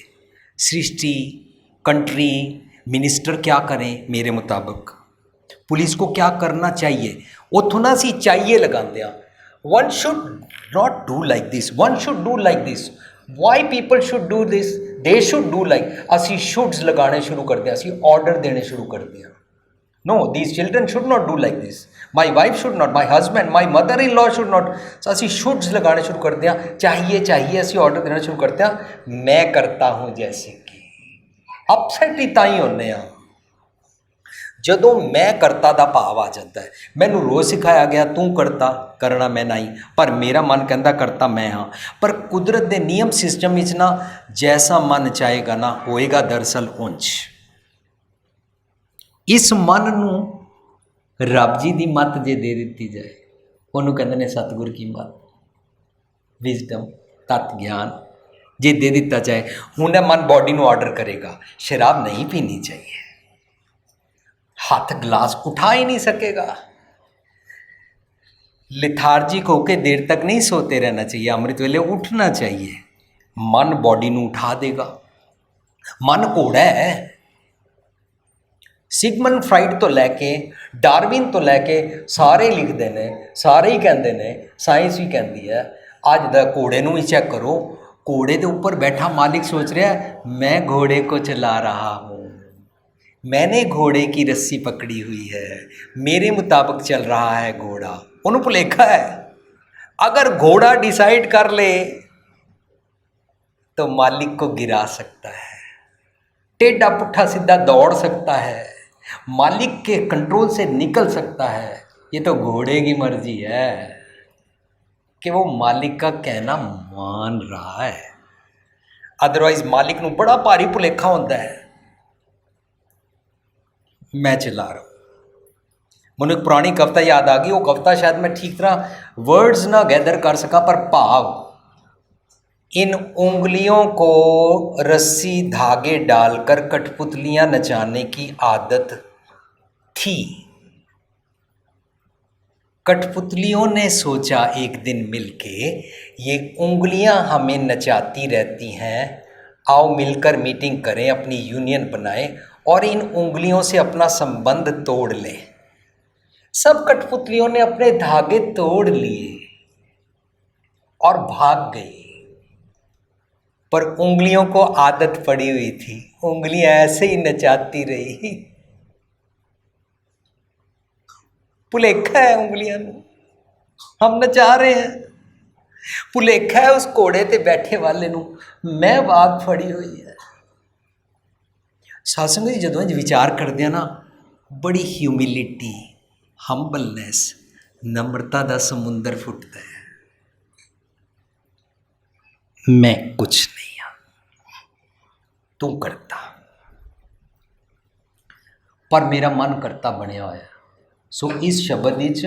सृष्टि कंट्री मिनिस्टर क्या करें मेरे मुताबिक, पुलिस को क्या करना चाहिए, उथों ना असी चाहिए लगाते हैं। One should not do like this, one should do like this, why people should do this, they should do like, असी शुड्स लगाने शुरू करते हैं, असी ऑर्डर देने शुरू करते हैं। No, these children should not do like this. My wife should not, my husband, my mother-in-law should not. So ਅਸੀਂ शुड्स लगाने शुरू करते हैं, चाहिए चाहिए ਅਸੀਂ ऑर्डर देना शुरू करते हैं। मैं करता हूँ जैसे कि अपसेट ही ਤਾਂ ਹੀ ਹੁੰਦੇ ਆ ਜਦੋਂ ਮੈਂ ਕਰਤਾ ਦਾ ਭਾਵ ਆ ਜਾਂਦਾ ਹੈ। ਮੈਨੂੰ ਰੋਜ਼ ਸਿਖਾਇਆ ਗਿਆ ਤੂੰ ਕਰਤਾ, ਕਰਨਾ ਮੈਂ ਨਹੀਂ, ਪਰ ਮੇਰਾ ਮਨ ਕਹਿੰਦਾ ਕਰਤਾ ਮੈਂ ਹਾਂ। ਪਰ ਕੁਦਰਤ ਦੇ ਨਿਯਮ ਸਿਸਟਮ ਵਿੱਚ ਨਾ ਜੈਸਾ ਮਨ ਚਾਹੇਗਾ ਨਾ ਹੋਏਗਾ ਦਰਅਸਲ ਉਂਝ। ਇਸ ਮਨ ਨੂੰ ਰੱਬ ਜੀ ਦੀ ਮੱਤ ਜੇ ਦੇ ਦਿੱਤੀ ਜਾਏ, ਉਹਨੂੰ ਕਹਿੰਦੇ ਨੇ ਸਤਿਗੁਰ ਕੀ ਮੱਤ, ਵਿਜ਼ਡਮ, ਤਤ ਗਿਆਨ ਜੇ ਦੇ ਦਿੱਤਾ ਜਾਏ। ਹੁਣ ਇਹ ਮਨ ਬੋਡੀ ਨੂੰ ਆਰਡਰ ਕਰੇਗਾ शराब नहीं पीनी चाहिए, हाथ गिलास उठा ही नहीं सकेगा, लिथार्जिक होकर देर तक नहीं सोते रहना चाहिए, अमृत वेले उठना चाहिए। मन बॉडी ਨੂੰ उठा देगा। मन घोड़ा है। ਸਿਗਮੰਡ ਫਰਾਇਡ ਤੋਂ ਲੈ ਕੇ ਡਾਰਵਿਨ ਤੋਂ ਲੈ ਕੇ ਸਾਰੇ ਲਿਖਦੇ ਨੇ, ਸਾਰੇ ਹੀ ਕਹਿੰਦੇ ਨੇ, ਸਾਇੰਸ ਵੀ ਕਹਿੰਦੀ ਹੈ। ਅੱਜ ਦਾ ਘੋੜੇ ਨੂੰ ਵੀ ਚੈੱਕ ਕਰੋ, ਘੋੜੇ ਦੇ ਉੱਪਰ ਬੈਠਾ ਮਾलिक सोच रहा है मैं घोड़े को चला रहा हूँ, मैंने घोड़े की रस्सी पकड़ी हुई है, मेरे मुताबिक चल रहा है घोड़ा। ਉਹਨੂੰ ਭੁਲੇਖਾ है अगर घोड़ा डिसाइड कर ले तो मालिक को गिरा सकता है, टेढ़ा पुट्ठा सीधा दौड़ सकता है, मालिक के कंट्रोल से निकल सकता है। ये तो घोड़े की मर्जी है कि वो मालिक का कहना मान रहा है। अदरवाइज मालिक नूं बड़ा भारी भुलेखा होता है मैं चला रहा हूँ। मैनूं एक पुरानी कविता याद आ गई, वो कविता शायद मैं ठीक तरह वर्ड्स ना गैदर कर सका, पर भाव, इन उंगलियों को रस्सी धागे डालकर कठपुतलियां नचाने की आदत थी। कठपुतलियों ने सोचा एक दिन मिलके ये उंगलियां हमें नचाती रहती हैं, आओ मिलकर मीटिंग करें, अपनी यूनियन बनाएं और इन उंगलियों से अपना संबंध तोड़ लें। सब कठपुतलियों ने अपने धागे तोड़ लिए और भाग गई, पर उंगलियों को आदत पड़ी हुई थी, उंगलियां ऐसे ही नचाती रही। भुलेखा है उंगलियां नूं, हम नचा रहे हैं। भुलेखा है उस घोड़े ते बैठे वाले नूं, मैं बात फड़ी हुई है। सत्संग जी जदों विचार करते हैं ना, बड़ी ह्यूमिलिटी, हंबलनेस, नम्रता का समुंदर फुटता है। मैं कुछ नहीं हाँ, तू करता, पर मेरा मन करता बनया होया। सो इस शब्द विच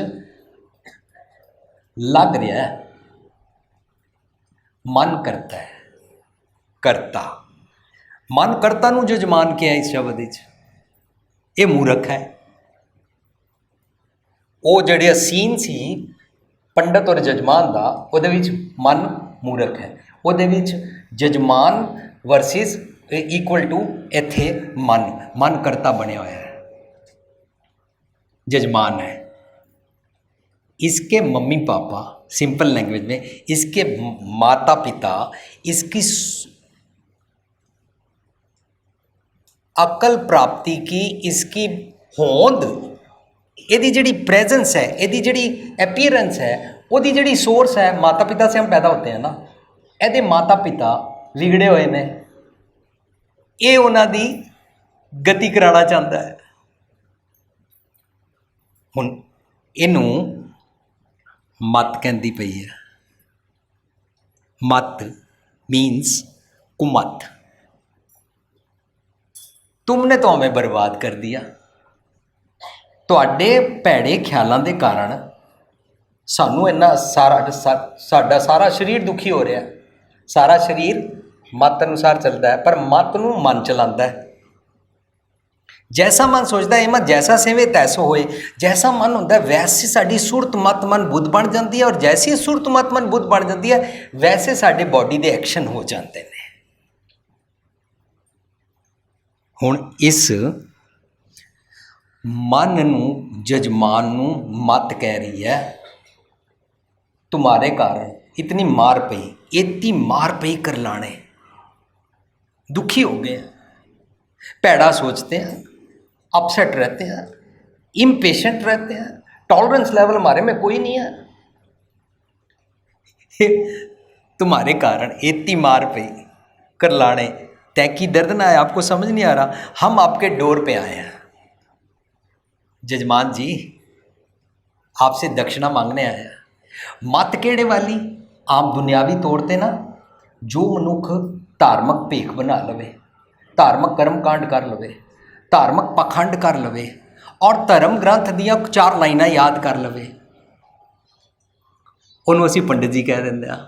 लग रहा है मन करता है, करता, मन करता नूं जजमान के है। इस शब्द विच ये मूर्ख है। वो जिहड़े सीन सी पंडित और जजमान दा, उहदे विच मन मूर्ख है। ਉਹਦੇ ਵਿੱਚ ਜਜਮਾਨ ਵਰਸਿਸ इक्वल टू इत्थे मन, मन करता बनया होया है, जजमान है। इसके मम्मी पापा, सिंपल लैंग्वेज में इसके माता पिता, इसकी अकल प्राप्ति की, इसकी होंद, यदि जिहड़ी प्रेजेंस है, यदि जिहड़ी अपीयरेंस है, वो जिहड़ी सोर्स है, माता पिता से हम पैदा होते हैं ना, ਇਹਦੇ ਮਾਤਾ ਪਿਤਾ ਵਿਗੜੇ ਹੋਏ ਨੇ, ਇਹ ਉਹਨਾਂ ਦੀ ਗਤੀ ਕਰਾਉਣਾ ਚਾਹੁੰਦਾ ਹੈ। ਹੁਣ ਇਹਨੂੰ ਮੱਤ ਕਹਿੰਦੀ ਪਈ ਹੈ। मत मीन्स कुमत। तुमने तो हमें बर्बाद कर दिया। ਤੁਹਾਡੇ ਭੈੜੇ ਖਿਆਲਾਂ ਦੇ ਕਾਰਨ ਸਾਨੂੰ ਇੰਨਾ ਸਾਡਾ ਸਾਰਾ ਸਰੀਰ ਦੁਖੀ ਹੋ ਰਿਹਾ। ਸਾਰਾ ਸਰੀਰ ਮਤ ਅਨੁਸਾਰ ਚੱਲਦਾ ਹੈ, ਪਰ ਮਤ ਨੂੰ ਮਨ ਚਲਾਉਂਦਾ ਹੈ। जैसा मन सोचता है मत जैसा सेवे तैसो होए। जैसा मन होता है वैसे साड़ी सुरत मत मन बुद्ध बन जाती है, और जैसी सुरत मत मन बुद्ध बन जाती है वैसे साडे बॉडी के एक्शन हो जाते हैं। हुण इस मन नूं जजमान नूं मत कह रही है, तुम्हारे कारण इतनी मार पई, इतनी मार पई कर लाने, दुखी हो गए, पैड़ा सोचते हैं, अपसेट रहते हैं, इम्पेशेंट रहते हैं, टॉलरेंस लेवल हमारे में कोई नहीं है। तुम्हारे कारण इतनी मार पई कर लाने, तय की दर्द ना है, आपको समझ नहीं आ रहा। हम आपके डोर पे आए हैं जजमान जी, आपसे दक्षिणा मांगने आए हैं। मत केड़े वाली आम दुनियावी तौर ते ना, जो मनुख धार्मिक भेख बना लवे, धार्मिक कर्मकांड कर लवे, धार्मिक पखंड कर लवे, और धर्म ग्रंथ दियाँ 4 लाइनां याद कर लवे, उन्होंने असीं पंडित जी कह देंगे हाँ।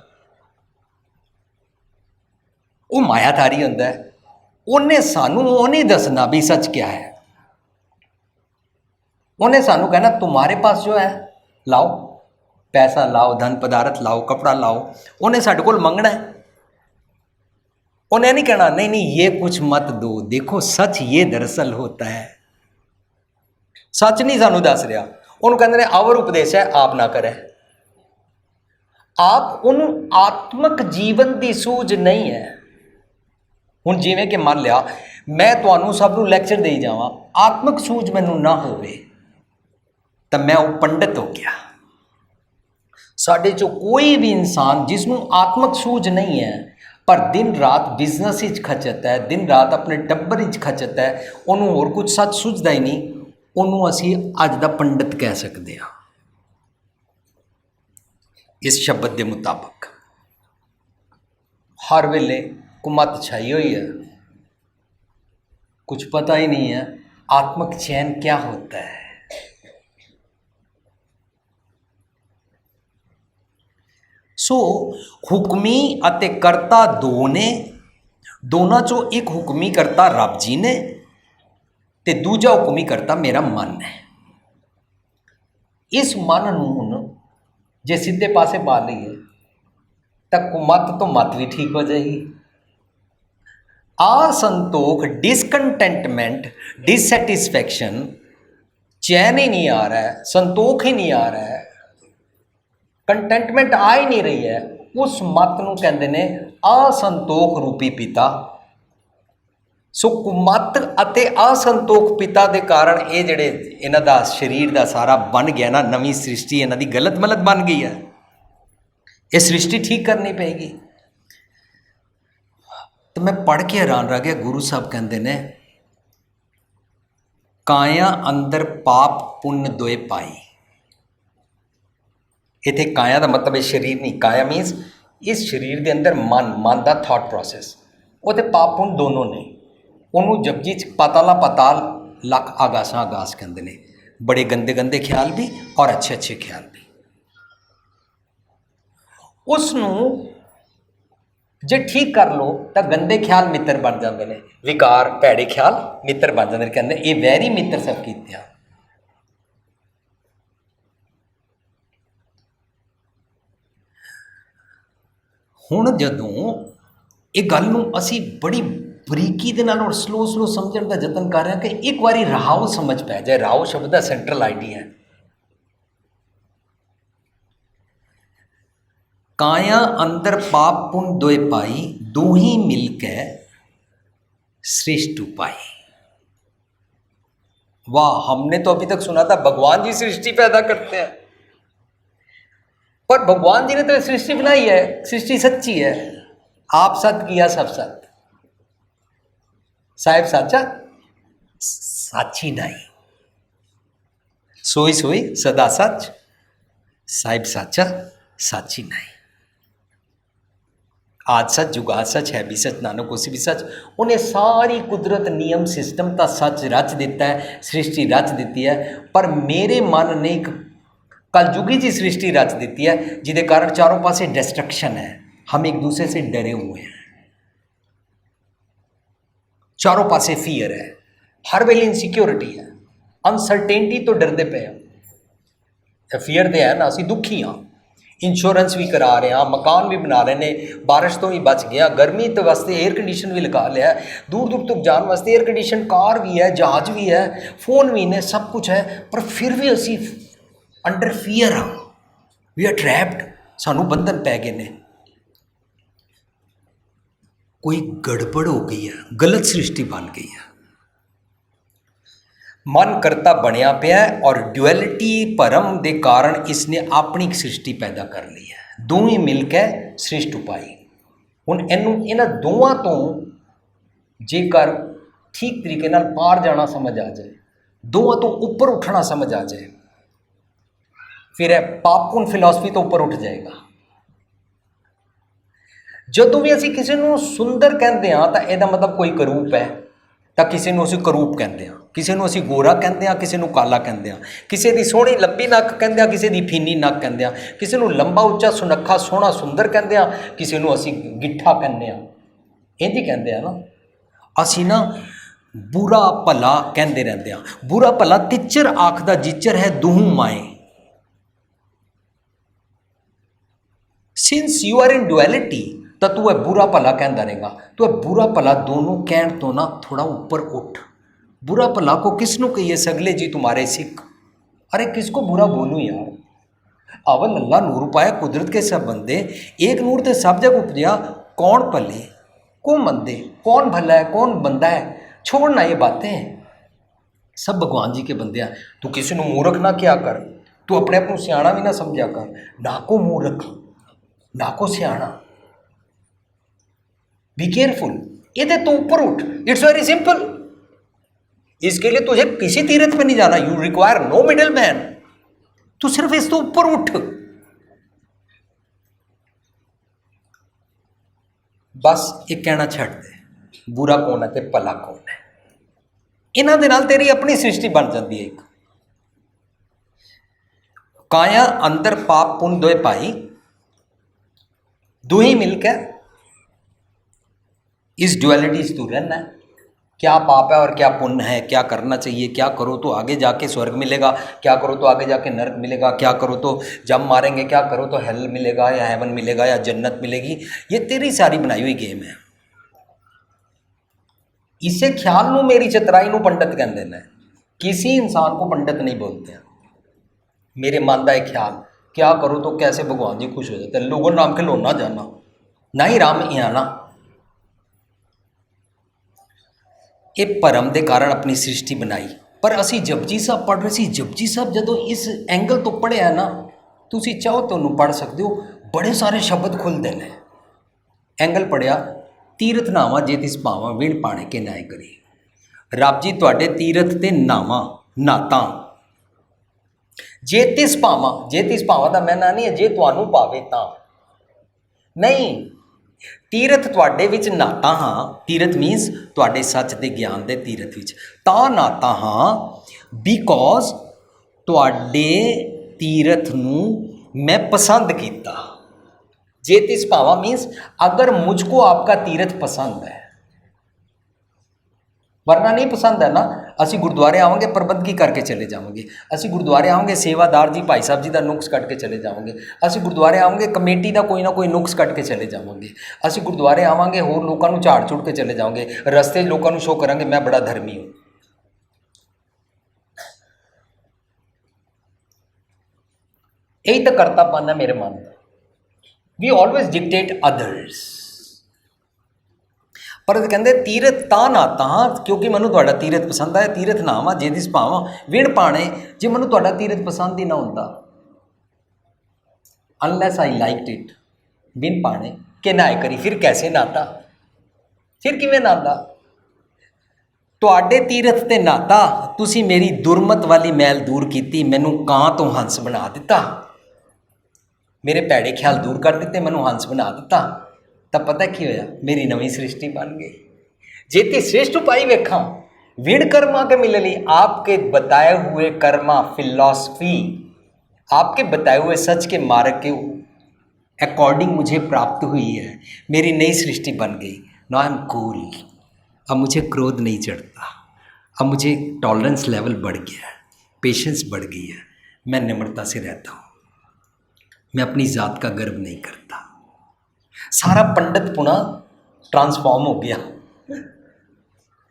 वो मायाधारी होंदा है, उन्हें सानू उन्हें दसना भी सच क्या है। उन्हें सानू कहना तुम्हारे पास जो है लाओ, पैसा लाओ, धन पदार्थ लाओ, कपड़ा लाओ, उन्हें साडे कोल मंगना है। उन्हें नहीं कहना नहीं नहीं ये कुछ मत दो, देखो सच ये दरअसल होता है। सच नहीं सानू दस रहा, उन्होंने कहते हैं अवर उपदेश है आप ना करें। आप उन आत्मक जीवन की सूझ नहीं है। हुण जिवें कि मान लिया मैं तुहानू सब नूं लैक्चर दे जावां, आत्मक सूझ मैनू ना होवे तो मैं वो पंडित हो गया। साडे चो कोई भी इंसान जिसनूं आत्मक सूझ नहीं है, पर दिन रात बिजनेस ही खचता है, दिन रात अपने टब्बर ही खचता है, उन्होंने होर कुछ सच सुझदा ही नहीं, उन्होंने असी अज दा पंडित कह सकते हैं इस शब्द के मुताबिक। हर वेले कुमत छाई हुई है, कुछ पता ही नहीं है आत्मक चैन क्या होता है। सो हुक्मी अते करता दो ने, दोनों चो एक हुक्मी करता रब जी ने ते दूजा हुक्मी करता मेरा मन है। इस मन नूं जे सीधे पासे पा लईए तो कुमत तो मत भी ठीक हो जाएगी। असंतोख, डिसकंटेंटमेंट, डिससैटिस्फैक्शन, चैन ही नहीं आ रहा है, संतोख ही नहीं आ रहा है, कंटेंटमेंट आ ही नहीं रही है, उस मत नूं कहंदे ने असंतोख रूपी पिता। सो कुमत अते असंतोख पिता के कारण ये जिहड़े इन्हां दा शरीर का सारा बन गया ना, नवीं सृष्टि इन्हां दी गलत मलत बन गई है। ये सृष्टि ठीक करनी पेगी। तो मैं पढ़ के हैरान रह गया, गुरु साहब कहते ने काया अंदर पाप पुण्य दोए पाई। इत्थे काया का मतलब है शरीर नहीं, काया मीनस इस शरीर के अंदर मन का थॉट प्रोसैस, वो तो पाप पुण्य दोनों ने। उन्होंने जपजी च पाताला पाताल लख आगासा आगास कहते हैं। बड़े गंदे गंदे ख्याल भी और अच्छे अच्छे ख्याल भी। उसनूं जे ठीक कर लो तो गंदे ख्याल मित्र बन जाते हैं, विकार भैड़े ख्याल मित्र बन जाते हैं। कहते ये वैरी मित्र सब कीते हैं। हुण जदों ये गल नूं असीं बड़ी बरीकी दे नाल और स्लो स्लो समझण दा यतन कर रहे हैं कि एक बारी राव समझ पै जाए। राव शब्द का सेंट्रल आइडिया है काया अंदर पाप पुण्य दोए पाई, दो ही मिलके सृष्टि पाई। वाह, हमने तो अभी तक सुना था भगवान जी सृष्टि पैदा करते हैं, पर भगवान जी ने तो सृष्टि बनाई है, सृष्टि सच्ची है। आप सत किया सब सत, साहेब साचा साची नहीं, सोई सोई सदा सच, साहिब साचा साची नहीं। आज सच जुगाद सच है भी सच, नानक उसी भी सच। उन्हें सारी कुदरत नियम सिस्टम का सच रच दिता है, सृष्टि रच दी है, पर मेरे मन ने एक कलयुगी जी सृष्टि रच दी है जिदे कारण चारों पासे डिस्ट्रक्शन है। हम एक दूसरे से डरे हुए हैं, चारों पासे फियर है, हर वेले इनसिक्योरिटी है, अनसरटेनिटी तो डरते पे हैं, फियर दे है ना, असी दुखी हाँ। इंश्योरेंस भी करा रहे हैं, मकान भी बना रहे हैं, बारिश तो ही बच गया, गर्मी तो वास्ते एयर कंडीशन भी लगा लिया है, दूर दूर तक जाने वास्ते एयर कंडीशन कार भी है, जहाज भी है, फोन भी ने, सब कुछ है, पर फिर भी असी अंडर फियर हाँ, वी आर ट्रैप्ड, सानू बंधन पै गए ने। कोई गड़बड़ हो गई है, गलत सृष्टि बन गई है, मन करता बनया पिया और ड्युअलिटी भरम के कारण इसने अपनी सृष्टि पैदा कर ली है। दोवें मिलकर सृष्टि पाई। हुण इन्हां दोवां तो जेकर ठीक तरीके नाल पार जाना समझ आ जाए, दोवां तो ऊपर उठना समझ आ जाए, फिर पापुन फिलॉसफी तो ऊपर उठ जाएगा। ਜਦੋਂ ਵੀ ਅਸੀਂ ਕਿਸੇ ਨੂੰ ਸੁੰਦਰ ਕਹਿੰਦੇ ਹਾਂ ਤਾਂ ਇਹਦਾ ਮਤਲਬ ਕੋਈ ਕਰੂਪ ਹੈ, ਤਾਂ ਕਿਸੇ ਨੂੰ ਅਸੀਂ ਕਰੂਪ ਕਹਿੰਦੇ ਹਾਂ, ਕਿਸੇ ਨੂੰ ਅਸੀਂ ਗੋਰਾ ਕਹਿੰਦੇ ਹਾਂ, ਕਿਸੇ ਨੂੰ ਕਾਲਾ ਕਹਿੰਦੇ ਹਾਂ, ਕਿਸੇ ਦੀ ਸੋਹਣੀ ਲੰਬੀ ਨੱਕ ਕਹਿੰਦੇ ਹਾਂ, ਕਿਸੇ ਦੀ ਫੀਨੀ ਨੱਕ ਕਹਿੰਦੇ ਹਾਂ, ਕਿਸੇ ਨੂੰ ਲੰਬਾ ਉੱਚਾ ਸੁਨੱਖਾ ਸੋਹਣਾ ਸੁੰਦਰ ਕਹਿੰਦੇ ਹਾਂ, ਕਿਸੇ ਨੂੰ ਅਸੀਂ ਗਿੱਠਾ ਕਹਿੰਦੇ ਹਾਂ। ਇੰਝ ਹੀ ਕਹਿੰਦੇ ਆ ਨਾ ਅਸੀਂ ਨਾ, ਬੁਰਾ ਭਲਾ ਕਹਿੰਦੇ ਰਹਿੰਦੇ ਹਾਂ। ਬੁਰਾ ਭਲਾ ਤਿੱਚਰ ਆਖਦਾ ਜਿੱਚਰ ਹੈ ਦੂਹੂ ਮਾਏ। Since you are in duality तो तू है बुरा भला कहता रहेगा। तो है बुरा भला दोनों कहन तो ना थोड़ा ऊपर उठ। बुरा भला को किसनों कहिए? सगले जी तुम्हारे सिख। अरे किसको बुरा बोलूँ यार? अवल अल्लाह नूर पाया कुदरत के सब बंदे, एक नूर तो सब जगह उपजया। कौन भले कौन मंदे, कौन भला है कौन बंदा है, छोड़ना ये बातें, सब भगवान जी के बंदे हैं। तू किसी को मूर्ख ना क्या कर, तू अपने आप को सियाणा भी ना समझा कर। ना को मूर्ख ना को सियाणा, बी केयरफुल। ये तो ऊपर उठ, इट्स वेरी सिंपल। इसके लिए तुझे किसी तीर्थ पे नहीं जाना, you require no middle man. तू सिर्फ इस तो ऊपर उठ, बस एक कहना छड़ दे, बुरा कौन है ते भला कौन है। इन्हां दे नाल तेरी अपनी सृष्टि बन जाती है। एक काया अंदर पाप पुण्य दोए पाई, दो ही मिलकर इस ड्युअलिटी से तू रहना है। क्या पाप है और क्या पुण्य है, क्या करना चाहिए, क्या करो तो आगे जाके स्वर्ग मिलेगा, क्या करो तो आगे जाके नरक मिलेगा, क्या करो तो जब मारेंगे, क्या करो तो हेल मिलेगा या हेवन मिलेगा या जन्नत मिलेगी। ये तेरी सारी बनाई हुई गेम है। इसे ख्याल नू मेरी चतराई नू पंडित कहते हैं। किसी इंसान को पंडित नहीं बोलते हैं। मेरे मन का एक ख्याल, क्या करो तो कैसे भगवान जी खुश हो जाते हैं। लोगों नाम खिलौना जाना ना ही राम ही आना। ये भरम के कारण अपनी सृष्टि बनाई। पर असी जपजी साहब पढ़ रहे सी। जपजी साहब जो इस एंगल तो पढ़िया ना, तुसी चाहो तो उन्होंने पढ़ सकते हो। बड़े सारे शब्द खुलते हैं। एंगल पढ़िया, तीरथ नावा जे तिस पावा विण पाने के न्याय करी। रब जी तुहाडे तीरथ ते नावा नाता, जे तिस पावा का मैना नहीं है जे तुहानू पावे तां नहीं। तीरथ तुहाडे विच नाता हाँ, तीरथ मीनस तुहाडे सच दे ज्ञान दे तीरथ विच तां नाता हाँ, बिकॉज तुहाडे तीरथ नू मैं पसंद किया। जे तिस पावा मीनस अगर मुझको आपका तीरथ पसंद है, वरना नहीं पसंद है ना। असी गुरुद्वारे आवांगे प्रबंधकी करके चले जाएंगे, असी गुरुद्वारे आवांगे सेवादार जी भाई साहब जी का नुक्स कट के चले जाएंगे, असी गुरुद्वारे आवांगे कमेटी का कोई ना कोई नुक्स कट के चले जाएंगे, असी गुरुद्वारे आवांगे होर लोगों को झाड़ झुड़ के चले जाओगे, रस्ते लोगों को शो करांगे मैं बड़ा धर्मी हूँ। यही तो करतापन है मेरे मन का। We always dictate others. पर कहते तीरथ तां नाता हाँ, क्योंकि मैनू तुहाडा तीरथ पसंद आया। तीरथ नाम आ जे तिस पावा विण पाने, जे मैनू तुहाडा तीरथ पसंद ही ना होता, अनलैस आई लाइकड इट, विण पाने कि ना करी, फिर कैसे नाता, फिर किवें नाता। तुहाडे तीरथ ते नाता, तुसी मेरी दुरमत वाली मैल दूर की, मैनू कां तो हंस बना दिता, मेरे भैड़े ख्याल दूर कर दिते, मैनू हंस बना दिता। तब पता की होया, मेरी नवी सृष्टि बन गई। जेती श्रेष्ठ उपाय वेखा, विड़ कर्मा के मिलली, आपके बताए हुए कर्मा फिलॉसफी, आपके बताए हुए सच के मार्ग के अकॉर्डिंग मुझे प्राप्त हुई है, मेरी नई सृष्टि बन गई। नाउ आई एम कूल, अब मुझे क्रोध नहीं चढ़ता, अब मुझे टॉलरेंस लेवल बढ़ गया है, पेशेंस बढ़ गई है, मैं निम्रता से रहता हूँ, मैं अपनी ज़ात का गर्व नहीं करता। सारा पंडित पुना ट्रांसफॉर्म हो गया,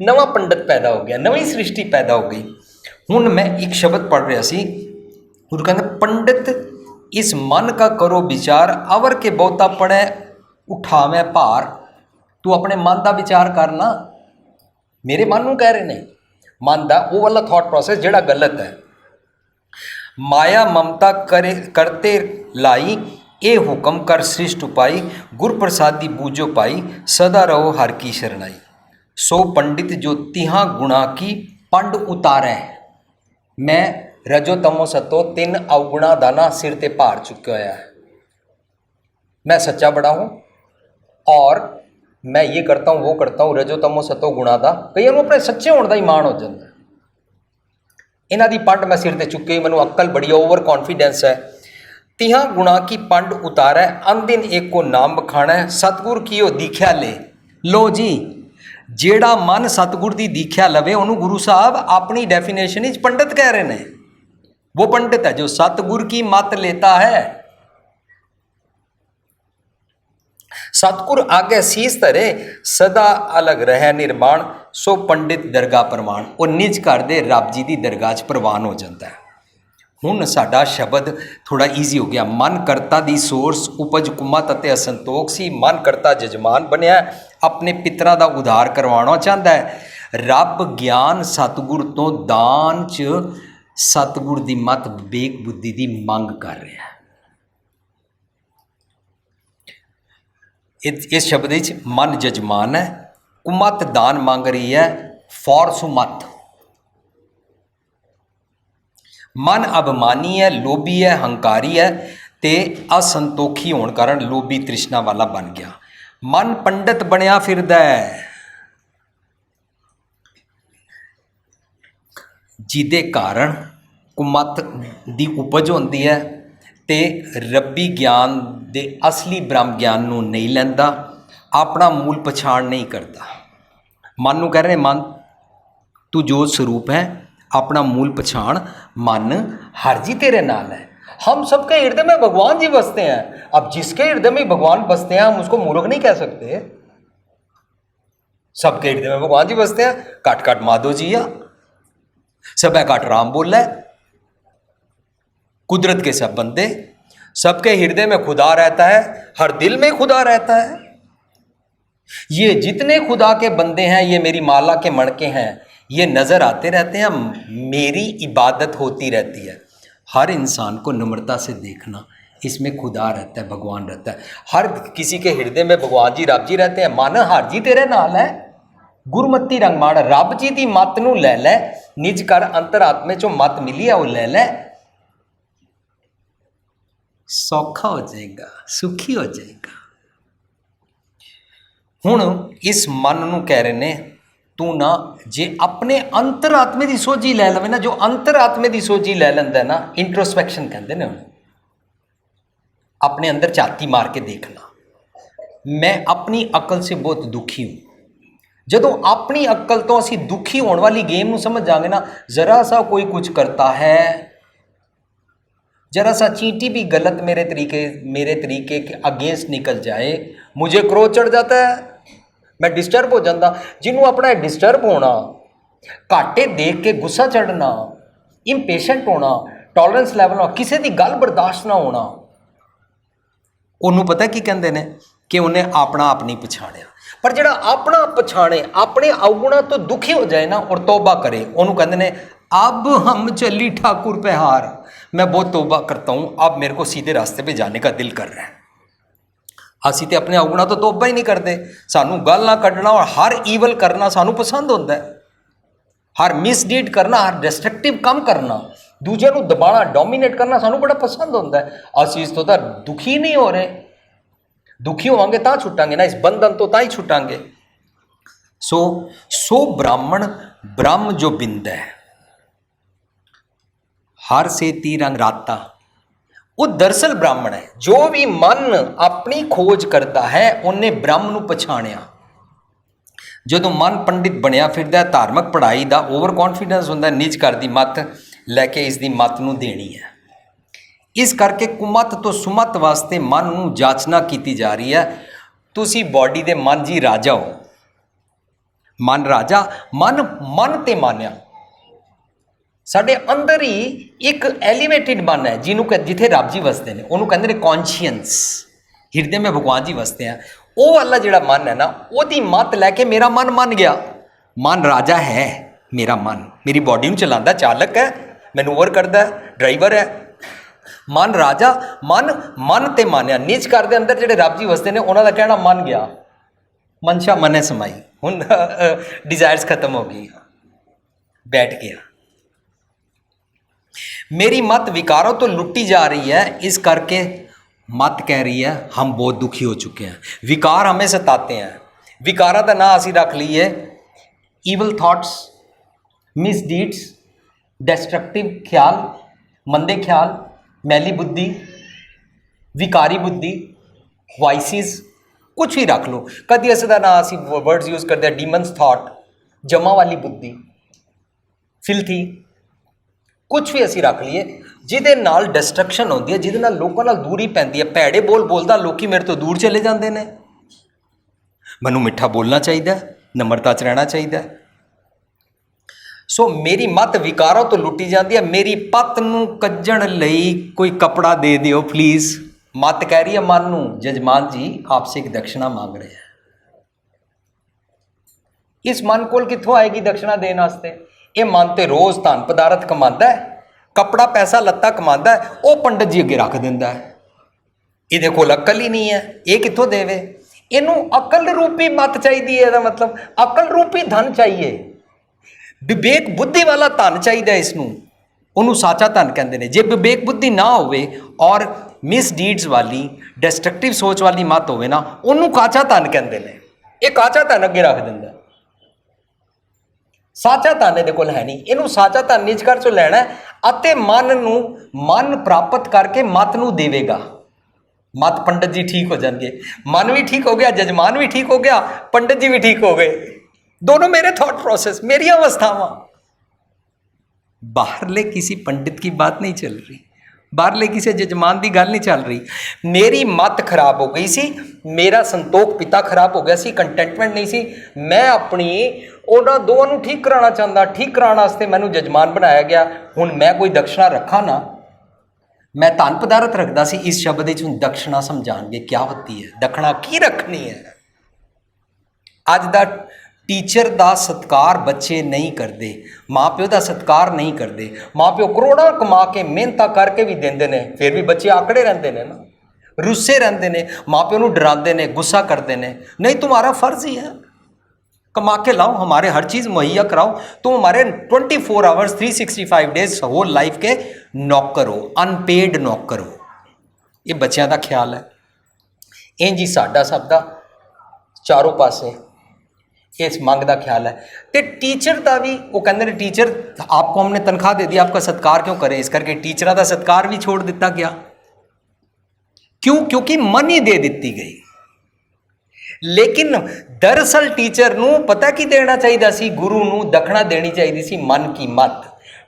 नवा पंडित पैदा हो गया, नवी सृष्टि पैदा हो गई। हुण मैं एक शब्द पढ़ रहा सी, गुरु कहते पंडित इस मन का करो विचार, अवर के बहुता पड़े उठावे भार। तू अपने मन का विचार करना, मेरे मन नूं कह रहे ने, मन का वो वाला थॉट प्रोसैस जिहड़ा गलत है। माया ममता करे करते लाई, ए हुक्म कर सृष्ट उपाई, गुर प्रसादी बूझो पाई, सदा रहो हर की शरणाई। सो पंडित जो तिहां गुणा की पंड उतारै, मैं रजो तमो सतो तीन अवगुणा दाना सिर ते भार चुक्या होया है। मैं सच्चा बड़ा हूँ और मैं ये करता हूँ वो करता हूँ, रजो तमो सतो गुणा दा, कईयां नूं अपने सच्चे होने का ही मान हो जाता है। इन्हां दी पंड मैं सिर ते चुके, मैनूं अक्ल बड़ी ओवर कॉन्फिडेंस है। तिहां गुणा की पंड उतारै, अनदिन एक को नाम बखाना है, सतगुर की दीख्या ले। लो जी, जेड़ा मन सतगुर की दीख्या लवे उन्होंने गुरु साहब अपनी डेफिनेशन इच पंडित कह रहे हैं। वो पंडित है जो सतगुर की मत लेता है। सतगुर आगे शीस धरे, सदा अलग रहे निर्माण, सो पंडित दरगाह प्रमाण। वो निज कर दे रब जी की दरगाह च प्रवान हो जाता है। हुण साडा शब्द थोड़ा ईजी हो गया। मन करता दी सोर्स उपज कुमत अते असंतोख सी, मन करता जजमान बनया, अपने पितरां दा उद्धार करवाना चाहता है। रब ज्ञान सतगुर तो दान च सतगुर दी मत विवेक बुद्धि दी मंग कर रहा है। इस शब्द विच मन जजमान है, कुमत दान मांग रही है, फॉर सुमत। मन अभिमानी है, लोभी है, हंकारी है, ते असंतोखी होने कारण लोभी तृष्णा वाला बन गया। मन पंडित बनया फिरदा है, जिदे कारण कुमत दी उपज होती है, ते रब्बी ज्ञान दे असली ब्रह्म ज्ञान नूं नहीं लैंदा, अपना मूल पछाण नहीं करता। मन नूं कह रहे मन तू जो स्वरूप है, अपना मूल पछाण, मन हर जी तेरे नाल है। हम सबके हृदय में भगवान जी बसते हैं। अब जिसके हृदय में भगवान बसते हैं हम उसको मूर्ख नहीं कह सकते। सबके हृदय में भगवान जी बसते हैं। काट काट माधो जी या सब है काट राम बोल है। कुदरत के सब बंदे, सबके हृदय में खुदा रहता है, हर दिल में खुदा रहता है। ये जितने खुदा के बंदे हैं, ये मेरी माला के मणके हैं, ये नज़र आते रहते हैं, मेरी इबादत होती रहती है। हर इंसान को नम्रता से देखना, इसमें खुदा रहता है, भगवान रहता है। हर किसी के हृदय में भगवान जी रब जी रहते हैं। मन हर जी तेरे नाल है, गुरमती रंग माड़, रब जी की मत नूं लै लै, निज कर अंतरात्मे चो मत मिली है वो लै लै, सौखा हो जाएगा, सुखी हो जाएगा। हुण इस मन नूं कह रहे ने, तू ना जे अपने अंतरात्मे की सोझी लै लवे ना, जो अंतरात्मे की सोझी लै लैंदा है ना, इंट्रोस्पैक्शन कहते हैं उन्हें, अपने अंदर झाती मार के देखना। मैं अपनी अकल से बहुत दुखी हूँ। जदों अपनी अकल तो असी दुखी होने वाली गेम नूं समझ जाएंगे ना, जरा सा कोई कुछ करता है, जरा सा चींटी भी गलत मेरे तरीके के अगेंस्ट निकल जाए, मुझे क्रोध चढ़ जाता है, मैं डिस्टर्ब हो जाता। जिन्हों अपना डिस्टर्ब होना, घाटे देख के गुस्सा चढ़ना, इंपेशेंट होना, टॉलरेंस लेवल होना, किसी की गल बर्दाश्त ना होना, उन्होंने पता की कहते हैं कि उन्हें अपना आप नहीं पछाणिया। पर जिहड़ा अपना पछाणे, अपने अवगुणा तो दुखी हो जाए ना और तौबा करे, उन्होंने कहते हैं अब हम चली ठाकुर पे हार, मैं बहुत तौबा करता हूँ, अब मेरे को सीधे रास्ते पे जाने का दिल कर रहा है। ਅਸੀਂ ਤੇ ਆਪਣੇ ਔਗੁਣਾਂ ਤੋਂ ਤੋਬਾ ਹੀ ਨਹੀਂ ਕਰਦੇ। ਸਾਨੂੰ ਗੱਲ ਨਾ ਕੱਢਣਾ ਔਰ ਹਰ ਈਵਲ ਕਰਨਾ ਸਾਨੂੰ ਪਸੰਦ ਹੁੰਦਾ ਹੈ। ਹਰ ਮਿਸਡੀਡ ਕਰਨਾ, ਹਰ ਡਿਸਟਰਕਟਿਵ ਕੰਮ ਕਰਨਾ, ਦੂਜੇ ਨੂੰ ਦਬਾਉਣਾ, ਡੋਮੀਨੇਟ ਕਰਨਾ ਸਾਨੂੰ ਬੜਾ ਪਸੰਦ ਹੁੰਦਾ ਹੈ। ਅਸੀਂ ਇਸ ਤੋਂ ਤਾਂ ਦੁਖੀ ਨਹੀਂ ਹੋ ਰਹੇ। ਦੁਖੀ ਹੋਵਾਂਗੇ ਤਾਂ ਛੁੱਟਾਂਗੇ ਨਾ, ਇਸ ਬੰਧਨ ਤੋਂ ਤਾਂ ਹੀ ਛੁੱਟਾਂਗੇ। ਸੋ ਬ੍ਰਾਹਮਣ ਬ੍ਰਹਮ ਜੋ ਬਿੰਦ ਹੈ, ਹਰ ਸੇ ਤੀਰੰਗ ਰਾਤਾ, ਉਹ ਦਰਅਸਲ ਬ੍ਰਾਹਮਣ ਹੈ। ਜੋ ਵੀ ਮਨ ਆਪਣੀ ਖੋਜ ਕਰਦਾ ਹੈ ਉਹਨੇ ਬ੍ਰਹਮ ਨੂੰ ਪਛਾਣਿਆ। ਜਦੋਂ ਮਨ ਪੰਡਿਤ ਬਣਿਆ ਫਿਰਦਾ, ਧਾਰਮਿਕ ਪੜ੍ਹਾਈ ਦਾ ਓਵਰ ਕੌਨਫੀਡੈਂਸ ਹੁੰਦਾ, ਨਿਜ ਘਰ ਦੀ ਮੱਤ ਲੈ ਕੇ ਇਸ ਦੀ ਮੱਤ ਨੂੰ ਦੇਣੀ ਹੈ। ਇਸ ਕਰਕੇ ਕੁਮਤ ਤੋਂ ਸੁਮਤ ਵਾਸਤੇ ਮਨ ਨੂੰ ਜਾਚਨਾ ਕੀਤੀ ਜਾ ਰਹੀ ਹੈ। ਤੁਸੀਂ ਬਾਡੀ ਦੇ ਮਨ ਜੀ ਰਾਜਾ ਹੋ। ਮਨ ਰਾਜਾ, ਮਨ ਤੇ ਮਾਨਿਆ। ਸਾਡੇ ਅੰਦਰ ਹੀ ਇੱਕ ਐਲੀਵੇਟਿਡ ਮਨ ਹੈ ਜਿਹਨੂੰ ਜਿੱਥੇ ਰੱਬ ਜੀ ਵਸਦੇ ਨੇ, ਉਹਨੂੰ ਕਹਿੰਦੇ ਨੇ ਕੌਨਸ਼ੀਅੰਸ। ਹਿਰਦੇ ਮੇਂ ਭਗਵਾਨ ਜੀ ਵਸਦੇ ਆ। ਉਹ ਵਾਲਾ ਜਿਹੜਾ ਮਨ ਹੈ ਨਾ, ਉਹਦੀ ਮੱਤ ਲੈ ਕੇ ਮੇਰਾ ਮਨ ਮੰਨ ਗਿਆ। ਮਨ ਰਾਜਾ ਹੈ ਮੇਰਾ ਮਨ, ਮੇਰੀ ਬਾਡੀ ਨੂੰ ਚਲਾਉਂਦਾ, ਚਾਲਕ ਹੈ, ਮੈਨੂਵਰ ਕਰਦਾ, ਡਰਾਈਵਰ ਹੈ। ਮਨ ਰਾਜਾ, ਮਨ ਤੇ ਮਾਨਿਆ। ਨਿਜ ਘਰ ਦੇ ਅੰਦਰ ਜਿਹੜੇ ਰੱਬ ਜੀ ਵਸਦੇ ਨੇ ਉਹਨਾਂ ਦਾ ਕਹਿਣਾ ਮੰਨ ਗਿਆ। ਮਨਸ਼ਾ ਮਨੇ ਸਮਾਈ, ਹੁਣ ਡਿਜ਼ਾਇਰਸ ਖਤਮ ਹੋ ਗਈ, बैठ गया। मेरी मत विकारों तो लुटी जा रही है, इस करके मत कह रही है हम बहुत दुखी हो चुके हैं। विकार हमें सताते हैं। विकारा का ना असी रख लीए ईवल थॉट्स, मिसडीड्स, डिस्ट्रक्टिव ख्याल, मंदे ख्याल, मैली बुद्धि, विकारी बुद्धि, वाइसिस, कुछ भी रख लो। कभी ऐसे का ना असी वर्ड्स यूज करते हैं डीमंस थॉट, जमा वाली बुद्धि, फिल्थी, कुछ भी असी रख लीए जिहदे नाल डिस्ट्रक्शन होंदी है, जिहदे नाल लोकां नाल दूरी पैंदी है। भैड़े बोल बोलदा लोकी मेरे तो दूर चले जाते हैं। मैनू मिठा बोलना चाहिए, नम्रता च रहना चाहिए। सो मेरी मत विकारों तो लुटी जाती है। मेरी पत नूं कज्जण लई कोई कपड़ा दे दिओ प्लीज़। मत कह रही है मन नूं, जजमान जी आपसे एक दक्षिणा मांग रहे हैं। इस मन कोल कित्थों आएगी दक्षिणा देने वास्ते? ये मन तो रोज़ धन पदार्थ कमांदा है, कपड़ा पैसा लत्ता कमांदा है, वो पंडित जी अगे रख दिंदा है। इहदे कोल अकल ही नहीं है, ये कित्थों देवे? इनू अकल रूपी मत चाहिए है, मतलब अकल रूपी धन चाहिए, विवेक बुद्धि वाला धन चाहिए। इसनू उन्होंने साचा धन कहते हैं। जे विवेक बुद्धि ना होवे और मिसडीड्स वाली डिस्ट्रक्टिव सोच वाली मत होवे ना, उन्होंने काचा धन कहते हैं। ये काचा धन अगे रख दिंदा, साचा धन इहदे कोल है नहीं। इनू साचा धन निज घर चों लैना है, मन प्राप्त करके मत नू देवेगा। मत पंडित जी ठीक हो जाएंगे, मन भी ठीक हो गया, जजमान भी ठीक हो गया, पंडित जी भी ठीक हो गए। दोनों मेरे थॉट प्रोसेस, मेरी अवस्थावां। बाहरले किसी पंडित की बात नहीं चल रही, बाहरले किसी जजमान की गल नहीं चल रही। मेरी मत खराब हो गई सी, मेरा संतोख पिता खराब हो गया सी, कंटेंटमेंट नहीं सी। मैं अपनी उन्होंने दोवां नूं ठीक कराना चाहता, ठीक कराने वास्ते मैनू जजमान बनाया गया। हुण मैं कोई दक्षिणा रखा ना, मैं धन पदार्थ रखता सी। इस शब्द विच हुण दक्षिणा समझाणगे क्या होती है, दक्षिणा की रखनी है। अज दा टीचर का सत्कार बच्चे नहीं करते, माँ प्यो का सत्कार नहीं करते। माँ प्यो करोड़ों कमा के मेहनत करके भी देंदे ने, फिर भी बच्चे आकड़े रहते हैं ना, रुस्से रहते हैं, माँ प्यो को डराते हैं, गुस्सा करते हैं। नहीं, तुम्हारा फर्ज ही है, कमा के लाओ, हमारे हर चीज़ मुहैया कराओ। तुम हमारे 24 आवर्स 365 डेज होल लाइफ के नौकर हो, अनपेड नौकर हो। ये बच्चों का ख्याल है। इंज ही साडा सब दा चारों पासे इस मंग का ख्याल है। तो टीचर का भी वो कहते हैं टीचर आपको हमने तनख्वाह दे दी, आपका सत्कार क्यों करें? इस करके टीचर का सत्कार भी छोड़ दिता गया। क्यों? क्योंकि मनी दे दी गई। लेकिन दरअसल टीचर नूं पता की देना चाहिए सी? गुरु नूं दक्षिणा देनी चाहिए सी, मन की मत।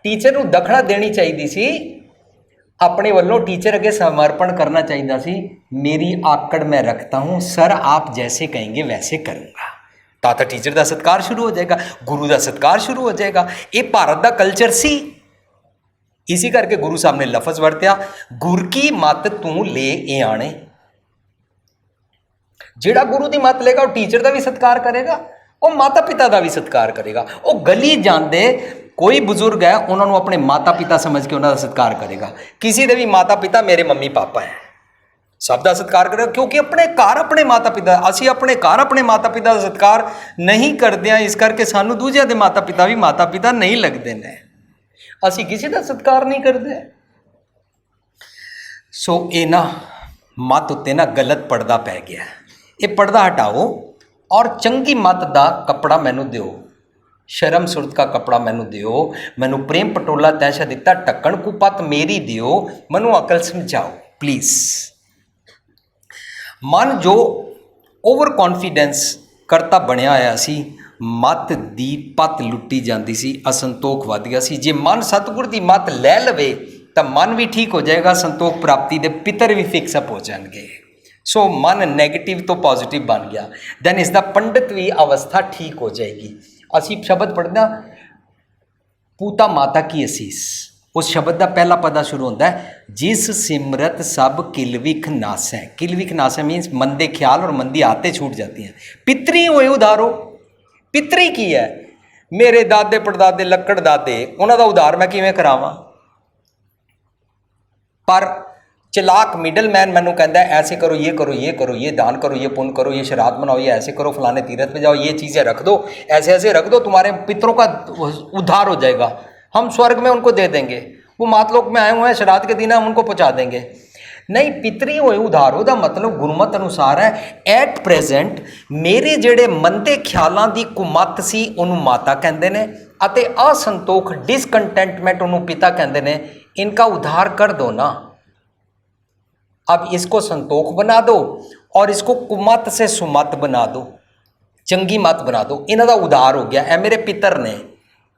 टीचर नूं दक्षिणा देनी चाहिए सी, अपने वालों टीचर अगे समर्पण करना चाहिए सी। मेरी आकड़ मैं रखता हूँ सर, आप जैसे कहेंगे वैसे करूँगा। तो टीचर का सत्कार शुरू हो जाएगा, गुरु का सत्कार शुरू हो जाएगा। ये भारत का कल्चर सी। इसी करके गुरु साहब ने लफज वरत्या, गुर की मत तू ले ए आने। जिहड़ा गुरु की मत लेगा वो टीचर का भी सत्कार करेगा, वो माता पिता का भी सत्कार करेगा। वो गली जाते कोई बुजुर्ग है उन्होंने अपने माता पिता समझ के उन्होंने सत्कार करेगा। किसी के भी माता पिता मेरे मम्मी पापा है, ਸਭ ਦਾ ਸਤਿਕਾਰ ਕਰਿਓ, ਕਿਉਂਕਿ ਆਪਣੇ ਘਰ ਆਪਣੇ ਮਾਤਾ ਪਿਤਾ, ਅਸੀਂ ਆਪਣੇ ਘਰ ਆਪਣੇ ਮਾਤਾ ਪਿਤਾ ਦਾ ਸਤਿਕਾਰ ਨਹੀਂ ਕਰਦੇ ਹਾਂ, ਇਸ ਕਰਕੇ ਸਾਨੂੰ ਦੂਜਿਆਂ ਦੇ ਮਾਤਾ ਪਿਤਾ ਵੀ ਮਾਤਾ ਪਿਤਾ ਨਹੀਂ ਲੱਗਦੇ ਨੇ, ਅਸੀਂ ਕਿਸੇ ਦਾ ਸਤਿਕਾਰ ਨਹੀਂ ਕਰਦੇ। ਸੋ ਇਹ ਨਾ ਮੱਤ ਉੱਤੇ ਨਾ ਗਲਤ ਪਰਦਾ ਪੈ ਗਿਆ, ਇਹ ਪਰਦਾ ਹਟਾਓ ਔਰ ਚੰਗੀ ਮੱਤ ਦਾ ਕੱਪੜਾ ਮੈਨੂੰ ਦਿਓ, ਸ਼ਰਮ ਸੁਰਤ ਦਾ ਕੱਪੜਾ ਮੈਨੂੰ ਦਿਓ, ਮੈਨੂੰ ਪ੍ਰੇਮ ਪਟੋਲਾ ਤੈਸ਼ਾ ਦਿੱਤਾ ਢੱਕਣ ਕੁਪੱਤ ਮੇਰੀ ਦਿਓ, ਮੈਨੂੰ ਅਕਲ ਸਮਝਾਓ ਪਲੀਜ਼। ਮਨ ਜੋ ਓਵਰ ਕੌਨਫੀਡੈਂਸ ਕਰਤਾ ਬਣਿਆ ਹੋਇਆ ਸੀ, ਮੱਤ ਦੀ ਪੱਤ ਲੁੱਟੀ ਜਾਂਦੀ ਸੀ, ਅਸੰਤੋਖ ਵੱਧ ਗਿਆ ਸੀ। ਜੇ ਮਨ ਸਤਿਗੁਰ ਦੀ ਮੱਤ ਲੈ ਲਵੇ ਤਾਂ ਮਨ ਵੀ ਠੀਕ ਹੋ ਜਾਏਗਾ, ਸੰਤੋਖ ਪ੍ਰਾਪਤੀ ਦੇ ਪਿੱਤਰ ਵੀ ਫਿਕਸ ਅਪ ਹੋ ਜਾਣਗੇ। ਸੋ ਮਨ ਨੈਗੇਟਿਵ ਤੋਂ ਪੋਜ਼ਿਟਿਵ ਬਣ ਗਿਆ, ਦੈਨ ਇਸ ਦਾ ਪੰਡਿਤ ਵੀ ਅਵਸਥਾ ਠੀਕ ਹੋ ਜਾਏਗੀ। ਅਸੀਂ ਸ਼ਬਦ ਪੜ੍ਹਦੇ ਹਾਂ, ਪੂਤਾ ਮਾਤਾ ਕੀ ਅਸੀਸ, ਉਸ ਸ਼ਬਦ ਦਾ ਪਹਿਲਾ ਪਦਾ ਸ਼ੁਰੂ ਹੁੰਦਾ ਹੈ, ਜਿਸ ਸਿਮਰਤ ਸਭ किलविख नासै। किलविख नासै मीन्स मंदे ख्याल और मंदी आते छूट जाती हैं। पितरी होए उधारो, पितरी की है, मेरे दादे पड़दादे ਲੱਕੜ ਦਾਦੇ, ਉਹਨਾਂ ਦਾ ਉਧਾਰ ਮੈਂ ਕਿਵੇਂ ਕਰਾਵਾਂ। पर चलाक मिडल मैन मैनू कहता है ऐसे करो, ये करो, ये करो, ये दान करो, ये पुण्य करो, ये श्राद्ध बनाओ, ये ऐसे करो, फलाने तीर्थ पे जाओ, ये चीज़ें रख दो, ऐसे ऐसे रख दो, तुम्हारे पितरों का उद्धार हो जाएगा, हम स्वर्ग में उनको दे देंगे, वो मातलोक में आए हुए हैं, श्राद्ध के दिन हम उनको पहुँचा देंगे। नहीं, पितरी होए उधारो ਦਾ मतलब ਗੁਰਮਤ ਅਨੁਸਾਰ ਹੈ, ਐਟ ਪ੍ਰੈਜ਼ੈਂਟ ਮੇਰੇ ਜਿਹੜੇ ਮੰਦੇ ਖਿਆਲਾਂ ਦੀ ਕੁਮੱਤ ਸੀ ਉਹਨੂੰ ਮਾਤਾ ਕਹਿੰਦੇ ਨੇ, ਅਤੇ ਅਸੰਤੋਖ डिसकंटेंटमेंट ਉਹਨੂੰ ਪਿਤਾ ਕਹਿੰਦੇ ਨੇ। इनका उद्धार कर दो ना, अब इसको संतोख बना दो और इसको कुमत से सुमत बना दो, चंगी मत बना दो, इन्हों का उद्धार हो गया। ए मेरे पितर ने,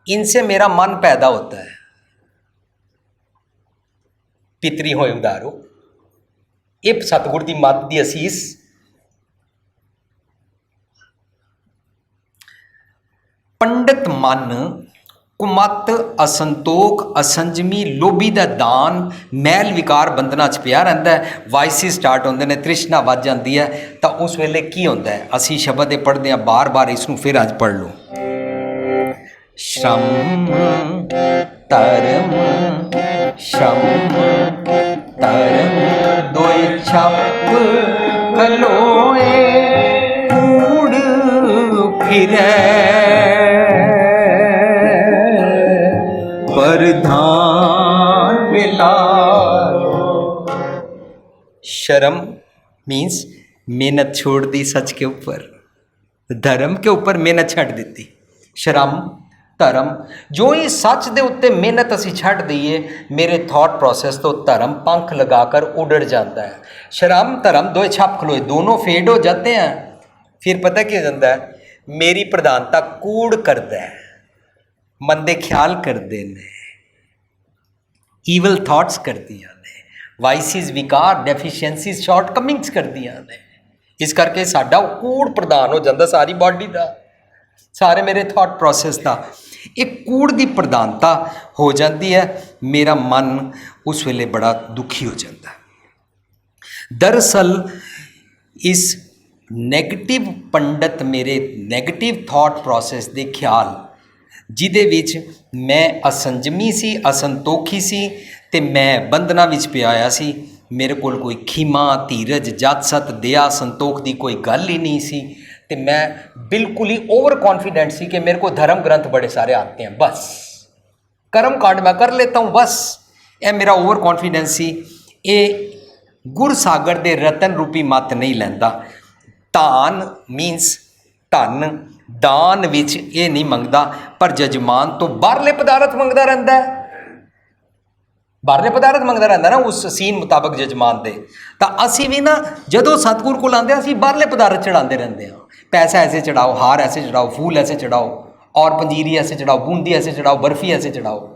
इनसे मेरा मन पैदा होता है। पितरी होए उधारो, ये सतगुर की मत की असीस। पंडित मन कुमत असंतोख असंजमी लोभी का दान मैल विकार बंधना च पिया रहिंदा है। वाइसी स्टार्ट होंदे ने, तृष्णा वध जाती है, तो उस वेले की होंदा है, असी शब्द ये पढ़ते हैं बार बार, इसनूं फिर अज पढ़ लो। श्रम धर्म श्रम धर्म दोए छप खलोए कूड़ फिरै प्रधान बिलारो। शर्म मीन्स मेहनत छोड़ दी सच के ऊपर, धर्म के ऊपर मेहनत छड़ दी। शर्म धर्म, जो ही सच दे उत्ते मेहनत असी छड़ दईए, मेरे थॉट प्रोसैस तो धर्म पंख लगाकर उड़ जाता है। शर्म धर्म दोए छप खलोए, दोनों फेड हो जाते हैं। फिर पता क्या जाता है, मेरी प्रधानता कूड़ करता है, मंदे ख्याल करते हैं, ईवल थॉट्स करदियां ने, वाइसिस विकार डेफिशिएंसीज शॉर्टकमिंग्स करदियां ने। इस करके साडा कूड़ प्रधान हो जाता, सारी बॉडी का, सारे मेरे थॉट प्रोसैस का एक कूड़ की प्रधानता हो जाती है। मेरा मन उस वेले बड़ा दुखी हो जाता है। दरअसल इस नैगेटिव पंडित मेरे नैगेटिव थॉट प्रोसैस के ख्याल जिहदे विच मैं असंजमी सी, असंतोखी सी, ते मैं बंधना विच पिया होया सी। मेरे कोल कोई खीमा धीरज जत सत दया संतोख की कोई गल ही नहीं सी, ते मैं बिल्कुल ही ओवर कॉन्फिडेंट सी कि मेरे को धर्म ग्रंथ बड़े सारे आते हैं, बस कर्म कांड मैं कर लेता हूँ, बस ये मेरा ओवर कॉन्फिडेंस सी। ये गुर सागर दे रतन रूपी मत नहीं लैंदा। धान मीनस धन, दान विच ये नहीं मंगदा, पर जजमान तो बाहरले पदार्थ मंगदा रहिंदा है, बाहरले पदार्थ मंगदा रहिंदा ना उस सीन मुताबक जजमान दे। तो असी भी ना जदों सतगुर को आंदे असी बाहरले पदार्थ चढ़ाते रहंदे हैं, पैसा ऐसे चढ़ाओ, हार ऐसे चढ़ाओ, फूल ऐसे चढ़ाओ, और पंजीरी ऐसे चढ़ाओ, बूंदी ऐसे चढ़ाओ, बर्फी ऐसे चढ़ाओ।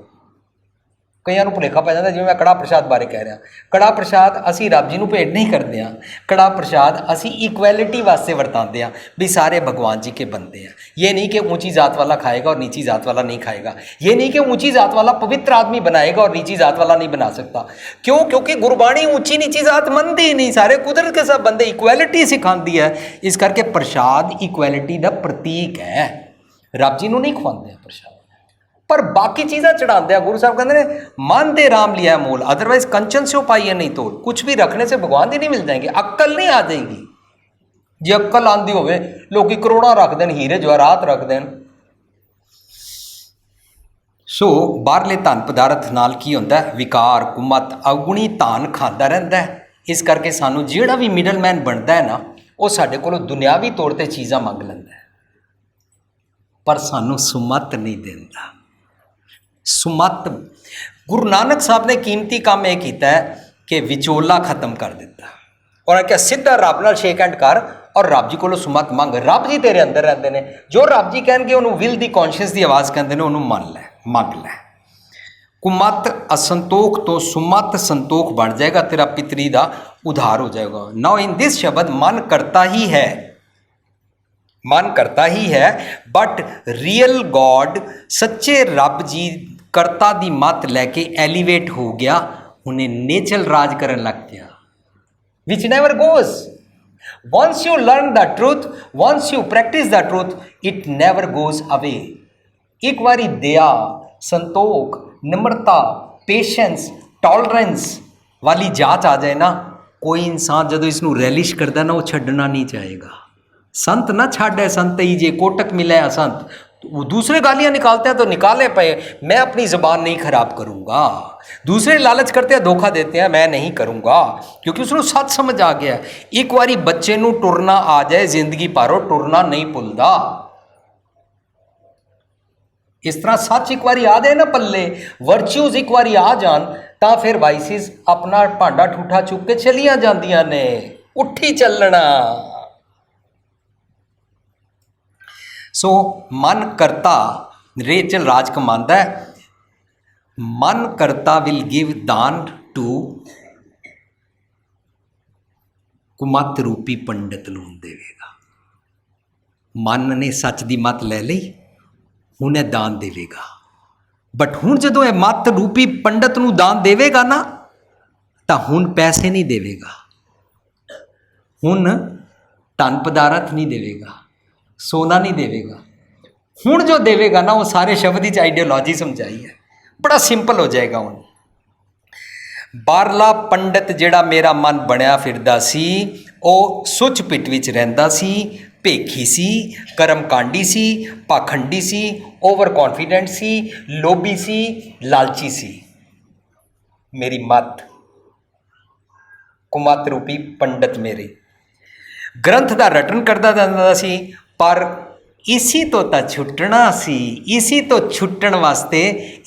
कईयां नूं भुलेखा पै जांदा, जिवें मैं कड़ा प्रसाद बारे कह रहा, कड़ा प्रसाद असी रब जी नूं भेंट नहीं करते हैं, कड़ा प्रसाद असी इक्वैलिटी वास्ते वरतांदे हैं, भी सारे भगवान जी के बंदे हैं। ये नहीं कि ऊंची जात वाला खाएगा और नीची जात वाला नहीं खाएगा, ये नहीं कि ऊंची जात वाला पवित्र आदमी बनाएगा और नीची जात वाला नहीं बना सकता। क्यों? क्योंकि गुरबाणी ऊंची नीची जात मनती ही नहीं, सारे कुदरत के सब बंदे, इक्वैलिटी सिखाती है। इस करके प्रसाद इक्वैलिटी का प्रतीक है, रब जी नूं नहीं खुआंदे प्रसाद। पर बाकी चीज़ां चढ़ाते हैं। गुरु साहब कहते हैं मन दे राम लिया मोल, अदरवाइज कंचन से पाई है नहीं तोल। कुछ भी रखने से भगवान दी नहीं मिल जाएंगे, अक्ल नहीं आ जाएगी। जे अक्ल आंदी होवे, लोग करोड़ा रख देन, हीरे जवाहरात रख देन। सो बाहरले धन पदार्थ नाल की होंदा है, विकार कुमत अवगुणी धान खाता रहता है। इस करके सानू जिहड़ा भी मिडलमैन बनता है ना, वो साडे कोलों दुनियावी तौर पर चीज़ां मंग लैंदा है, पर सानू सुमत नहीं देंदा। सुमत गुरु नानक साहब ने कीमती काम यह किया है कि विचोला खत्म कर दिता और क्या सीधा रब नाल शेक हैंड कर और रब जी को सुमत मंग। रब जी तेरे अंदर रहते हैं, जो रब जी कह उन्होंने विल दी कॉन्शियस की आवाज़ कहते हैं, उन्होंने मन लै मंग लै। कुमत असंतोख तो सुमत संतोख बन जाएगा, तेरा पितरी का उधार हो जाएगा। नाउ इन दिस शब्द मन करता ही है, मन करता ही है, बट रियल गॉड सच्चे रब जी करता दी मत लैके एलिवेट हो गया, उन्हें नेचल राज करन लग गया, which never goes. Once you learn the truth, once you practice the truth, it never goes away. एक बारी दया, संतोख, नम्रता, पेशेंस, टॉलरेंस वाली जांच आ जाए ना, कोई इंसान जो इसनू रैलिश करता ना, वो छड्डना नहीं चाहेगा। संत ना छाड़े, संत ही जे कोटक मिले है संत, वो दूसरे गालियां निकालते हैं तो निकाले पे, मैं अपनी ज़बान नहीं खराब करूँगा। दूसरे लालच करते हैं, धोखा देते हैं, मैं नहीं करूँगा, क्योंकि उसको सच समझ आ गया। एक बारी बच्चे नू टुरना आ जाए, जिंदगी पारो टुरना नहीं भुलदा। इस तरह सच एक बारी आ जाए ना पल्ले, वर्च्यूज एक बारी आ जान, तो फिर वाइसिस अपना भांडा ठूठा चुक के चलिया जांदियां ने, उठी चलना। सो मन करता रेचल राज कमांदा है, मन करता विल गिव दान टू कुमत रूपी पंडित नूं देवेगा। मन ने सच की मत ले ली, हुणे दान देवेगा, बट हुण जदों यह मत रूपी पंडित नूं दान देवेगा ना, तो हुण पैसे नहीं देवेगा, हुण धन पदार्थ नहीं देवेगा, सोना नहीं देवेगा। हुण जो देवेगा ना, वो सारे शब्द ही आइडियोलॉजी समझाई है, बड़ा सिंपल हो जाएगा। हुण बारला पंडित जिहड़ा मेरा मन बनया फिरदा सी, वो सुच पिट विच रहिंदा सी, भेखी सी, कर्मकांडी सी, पाखंडी सी, ओवर कॉन्फिडेंट सी, लोभी सी, लालची सी। मेरी मत कुमत रूपी पंडित मेरे ग्रंथ का रटन करता जाता सी, पर इसी तो छुट्टना सी, इसी तो छुट्टन वास्ते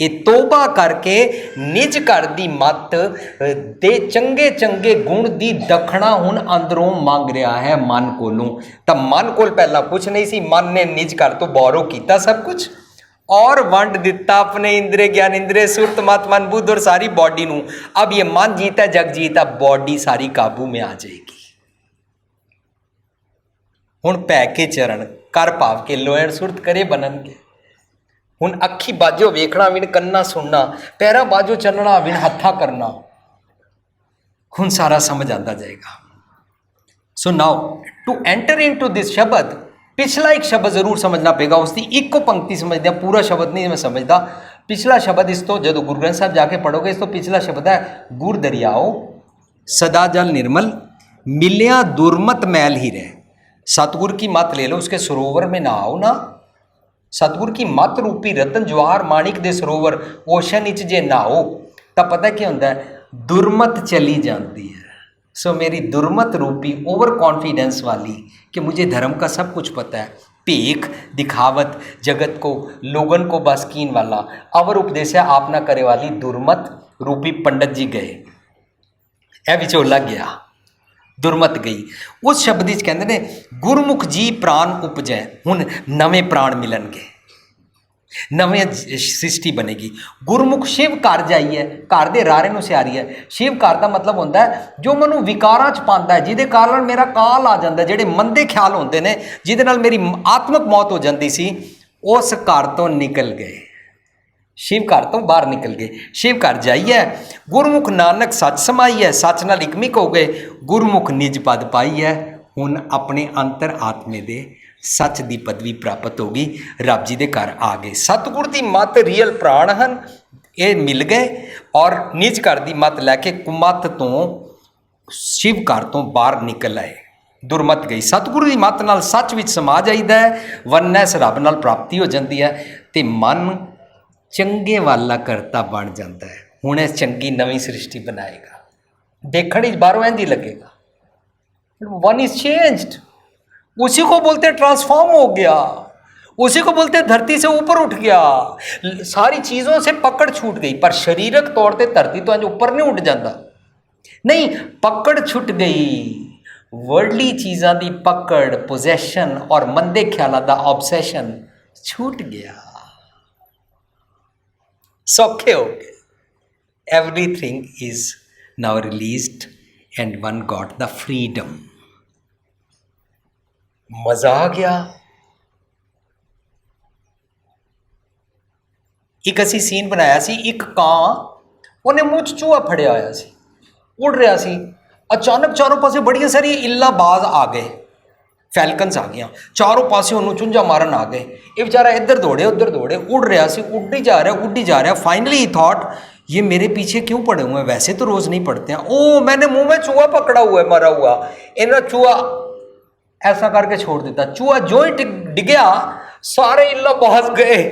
ये तोबा करके निज घर दी मत दे चंगे चंगे गुण दी दखना हुण अंदरों मांग रहा है मन कोलों। तो मन कोल पहला कुछ नहीं सी, मन ने निज घर तो बोरो किया सब कुछ और वंड दिता अपने इंद्रिय ज्ञान इंद्रिय सुरत मत मन बुद्ध और सारी बॉडी नू। अब ये मन जीता जग जीता, बॉडी सारी काबू में आ जाएगी। हुण पै के चरण कर भाव के लोयण सुरत करे बनन के। हुण अखी बाजो वेखना विण कन्ना सुनना, पैरा बाजो चलना विण हत्था करना, हुण सारा समझ आता जाएगा। So now to enter into this शब्द, पिछला एक शब्द जरूर समझना पेगा, उसकी एक को पंक्ति समझते हैं, पूरा शब्द नहीं मैं समझता। पिछला शब्द इस तो जो गुरु ग्रंथ साहब जाके पढ़ोगे, इस तो पिछला शब्द है गुर दरियाओ सदा जल निर्मल मिलिया दुर्मत मैल ही रहे। सतगुर की मत ले लो, उसके सरोवर में नहाओ ना। सतगुर की मत रूपी रतन जवाहर माणिक दे सरोवर ओशन इच जे नहाओ, तब पता क्या होता है, दुर्मत चली जाती है। सो मेरी दुर्मत रूपी ओवर कॉन्फिडेंस वाली कि मुझे धर्म का सब कुछ पता है, भेख दिखावत जगत को लोगन को बसकीन वाला अवर उपदेश आप ना करे वाली दुर्मत रूपी पंडित जी गए, ए विचोला गया, दुर्मत गई। उस शब्द कहते ने गुरमुख जी प्राण उपजै, हुण नवें प्राण मिलणगे, नवें सृष्टि बनेगी। गुरमुख शिव घर जाइए, घर दे रारे नूं सियारी है। शिव घर का मतलब होंदा है जो मैनूं विकारां च पांदा है, जिहदे कारण मेरा काल आ जाता है, जिहड़े मंदे ख्याल होंदे ने, जिहदे नाल मेरी आत्मक मौत हो जाती सी, उस घर तो निकल गए, शिव घर तो बाहर निकल गए। शिव घर जाइए, गुरमुख नानक सच समाई है, सच नाल इकमिक हो गए, गुरमुख निज पद पाई है। हुण अपने अंतर आत्मे दे सच की पदवी प्राप्त हो गई, रब जी के घर आ गए। सतगुर की मत रियल प्राण हैं, ये मिल गए और निज घर की मत लैके कुमत तो शिव घर तो बाहर निकल आए। दुरमत गई। सतगुरु की मत नाल सच विच समा जाइदा है, वनैस रब नाल प्राप्ति हो जाती है, तो मन चंगे वाला करता बन जाता है। हुण इस चंगी नवीं सृष्टि बनाएगा, देखने बाहरों इंज ही लगेगा। वन इज चेंज्ड, उसी को बोलते ट्रांसफॉर्म हो गया, उसी को बोलते धरती से ऊपर उठ गया। सारी चीज़ों से पकड़ छूट गई, पर शारीरिक तौर पर धरती तो अज ऊपर नहीं उठ जाता, नहीं, पकड़ छुट गई। वर्ल्डली चीज़ों की पकड़, पोजैशन और मंदे ख्यालों का ऑब्सैशन छूट गया, सौखे हो गए। Everything is now released and one got the freedom. मजा आ गया। एक असी सीन बनाया सी, एक कां उन्हें मुँह च चूहा फड़िया होया सी, उड़ रहा सी। अचानक चारों पासे बड़िया सारी इल्ला बाज आ गए, फैलकन्स आ गई, चारों पासे उन्होंने चुंझा मारन आ गए। ये बेचारा इधर दौड़े उधर दौड़े, उड़ रहा सी, उड़ ही जा रहा उड़ ही जा रहा। फाइनली ही थॉट, ये मेरे पीछे क्यों पड़े हुए हैं, वैसे तो रोज़ नहीं पड़ते हैं। ओ, मैंने मुंह में चूहा पकड़ा हुआ है, मरा हुआ। इन्हें चूहा ऐसा करके छोड़ देता। चूहा जो ही डिगया, सारे इल्ला बाज गए।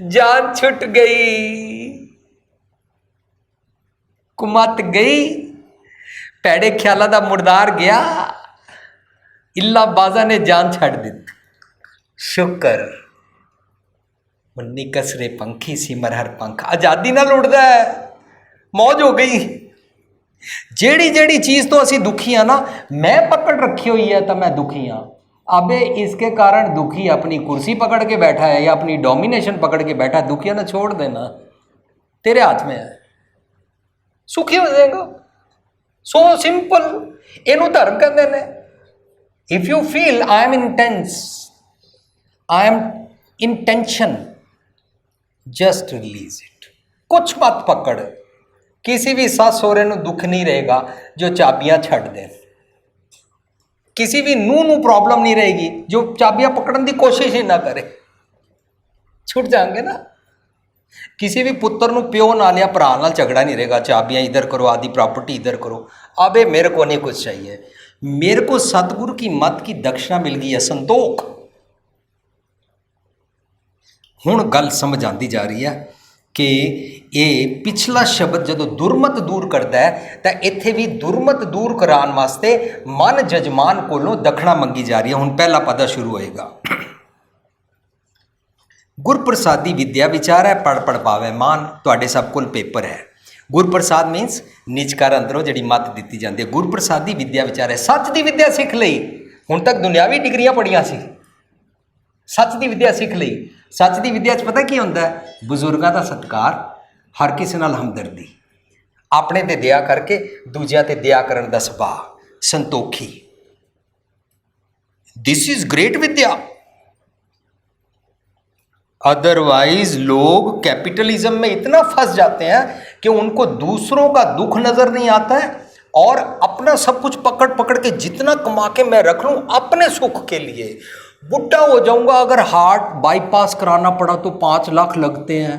जान छुट गई, कुमत गई, पैड़े ख्यालों का मुर्दार गया, इल्ला बाजा ने जान छड़ दी। शुक्र मुन्नी कसरे पंखी सिमर हर पंख, आज़ादी नाल उड़दा है, मौज हो गई। जेड़ी जेड़ी चीज़ तो असी दुखी हाँ ना, मैं पकड़ रखी हुई है तो मैं दुखी हाँ। अबे इसके कारण दुखी अपनी कुर्सी पकड़ के बैठा है या अपनी डोमिनेशन पकड़ के बैठा है, दुखिया ना छोड़ देना, तेरे हाथ में है, सुखी हो जाएगा। सो सिंपल, इनू धर्म कहते हैं। If you feel I am intense, I am in tension, just release it. कुछ मत पकड़, किसी भी सस सहुरे नू दुख नहीं रहेगा जो चाबियां छड़ दे, किसी भी नू प्रॉब्लम नहीं रहेगी जो चाबियां पकड़ने की कोशिश ही ना करे, छुट जाएंगे ना। किसी भी पुत्र नू प्यो नाल या भरा नाल झगड़ा नहीं रहेगा, चाबियां इधर करो, आदि प्रॉपर्टी इधर करो। अबे मेरे को नहीं कुछ चाहिए, मेरे को सतगुरु की मत की दक्षिणा मिल गई है, संतोख। हुण गल समझ आती जा रही है कि ये पिछला शब्द जो दुरमत दूर करता है, तो इत्थे भी दुरमत दूर कराने वास्ते मन जजमान कोलों दक्षिणा मंगी जा रही है। हुण पहला पदा शुरू होएगा। गुरप्रसादी विद्या विचार है, पढ़ पढ़ पावे मान। तुहाडे सब कोल पेपर है। गुरप्रसाद मीनस निजकर अंदरों जी मत दी जाती है। गुरप्रसादी विद्या विचार है, सच की विद्या सीख ली। हुण तक दुनियावी डिग्रियां पढ़िया सी, सच की विद्या सीख ली। सच की विद्या पता की होंदा है? बजुर्गों का सत्कार, हर किसी नाल हमदर्दी, अपने ते दया करके दूजिया ते दया करन दा सुभाव, Santokhi. This is great Vidya. Otherwise लोग कैपिटलिज्म में इतना फंस जाते हैं कि उनको दूसरों का दुख नजर नहीं आता है और अपना सब कुछ पकड़ पकड़ के जितना कमा के मैं रख लूं अपने सुख के लिए। बुढ़ा हो जाऊंगा, अगर हार्ट बाईपास कराना पड़ा तो 5 लाख लगते हैं।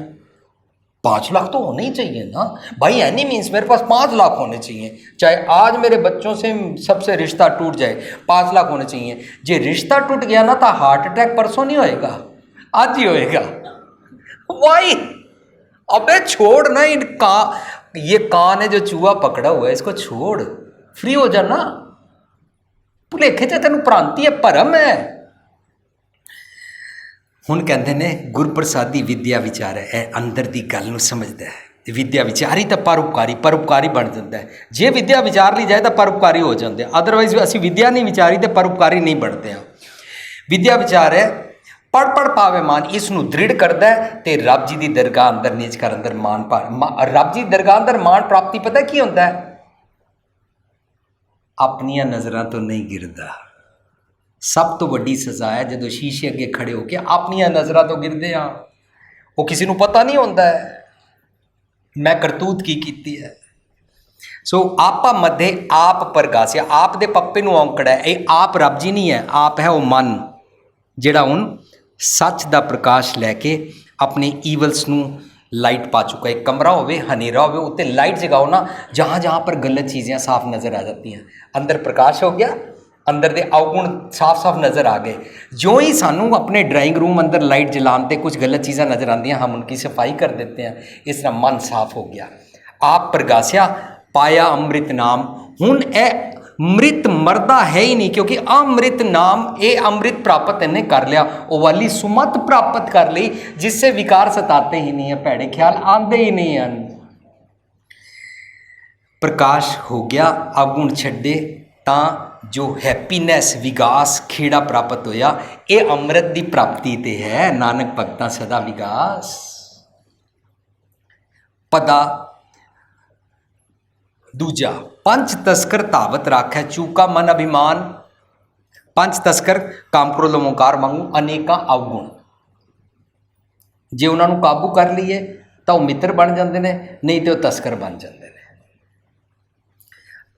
5 लाख तो होने ही चाहिए ना भाई, एनी मीन्स मेरे पास 5 लाख होने चाहिए। चाहे आज मेरे बच्चों से सबसे रिश्ता टूट जाए, 5 लाख होने चाहिए। जे रिश्ता टूट गया ना तो हार्ट अटैक परसों नहीं होएगा, आज ही होएगा। वाई? अबे छोड़ ना इन ये कान है जो चूहा पकड़ा हुआ है, इसको छोड़, फ्री हो जाना। भुलेखे च तेन भ्रांति है, भरम है। हुण कहते ने गुरप्रसादी विद्या विचार है, अंदर की गल नूं समझदा है। विद्या विचारी तो परोपकारी, परोपकारी बन जाता है। जे विद्या विचार ली जाए तो परोपकारी हो जाते हैं। अदरवाइज असी विद्या नहीं विचारी तो परोपकारी नहीं बनते हैं। विद्या विचार है, पढ़ पढ़ पावे मान, इसनूं दृढ़ करता है तो रब जी की दरगाह अंदर निज कर अंदर मान रब जी दरगाह अंदर मान प्राप्ति पता की होता है? अपनिया नज़रां तो नहीं गिरदा। सब तो वड्डी सज़ा है जो शीशे अगे खड़े होके अपनिया नज़रां तो गिरदे हाँ। वो किसी को पता नहीं होता है मैं करतूत की कीती है। ਸੋ ਆਪਾ ਮਧੇ ਆਪ ਪ੍ਰਗਾਸਿਆ, ਆਪ ਦੇ ਪੱਪੇ ਨੂੰ ਔਂਕੜਾ ਹੈ, ਇਹ ਆਪ ਰੱਬ ਜੀ ਨਹੀਂ ਹੈ, ਆਪ ਹੈ ਉਹ ਮਨ ਜਿਹੜਾ ਹੁਣ ਸੱਚ ਦਾ ਪ੍ਰਕਾਸ਼ ਲੈ ਕੇ ਆਪਣੇ ਈਵਲਸ ਨੂੰ लाइट पा चुका है। एक कमरा हो हनेरा हो उत्ते लाइट जगाओ ना, जहाँ जहाँ पर गलत चीज़ें साफ नज़र आ जाती हैं, अंदर प्रकाश हो गया, अंदर दे अवगुण साफ साफ नज़र आ गए। जो ही सानू अपने ड्राइंग रूम अंदर लाइट जलाते कुछ गलत चीज़ें नज़र आती हैं, हम उनकी सफाई कर देते हैं, इस तरह मन साफ हो गया। आप प्रगासिया पाया अमृत नाम, हुण ए मृत मरदा है ही नहीं, क्योंकि अमृत नाम ये अमृत प्राप्त इन्हें कर लिया, वो वाली सुमत प्राप्त कर ली जिससे विकार सताते ही नहीं है, भैड़े ख्याल आते ही नहीं हैं। प्रकाश हो गया, अवगुण छड्डे तां जो हैप्पीनैस विगास खेड़ा प्राप्त होया, ये अमृत की प्राप्ति ते है। नानक भगतां सदा विगास पदा दूजा पंच तस्कर धावत राखै चूका मन अभिमान। पंच तस्कर काम क्रोध ओंकार वांगू अनेका अवगुण, जे उन्होंने काबू कर लीए तो वह मित्र बन जाते हैं, नहीं तो तस्कर बन जाते हैं।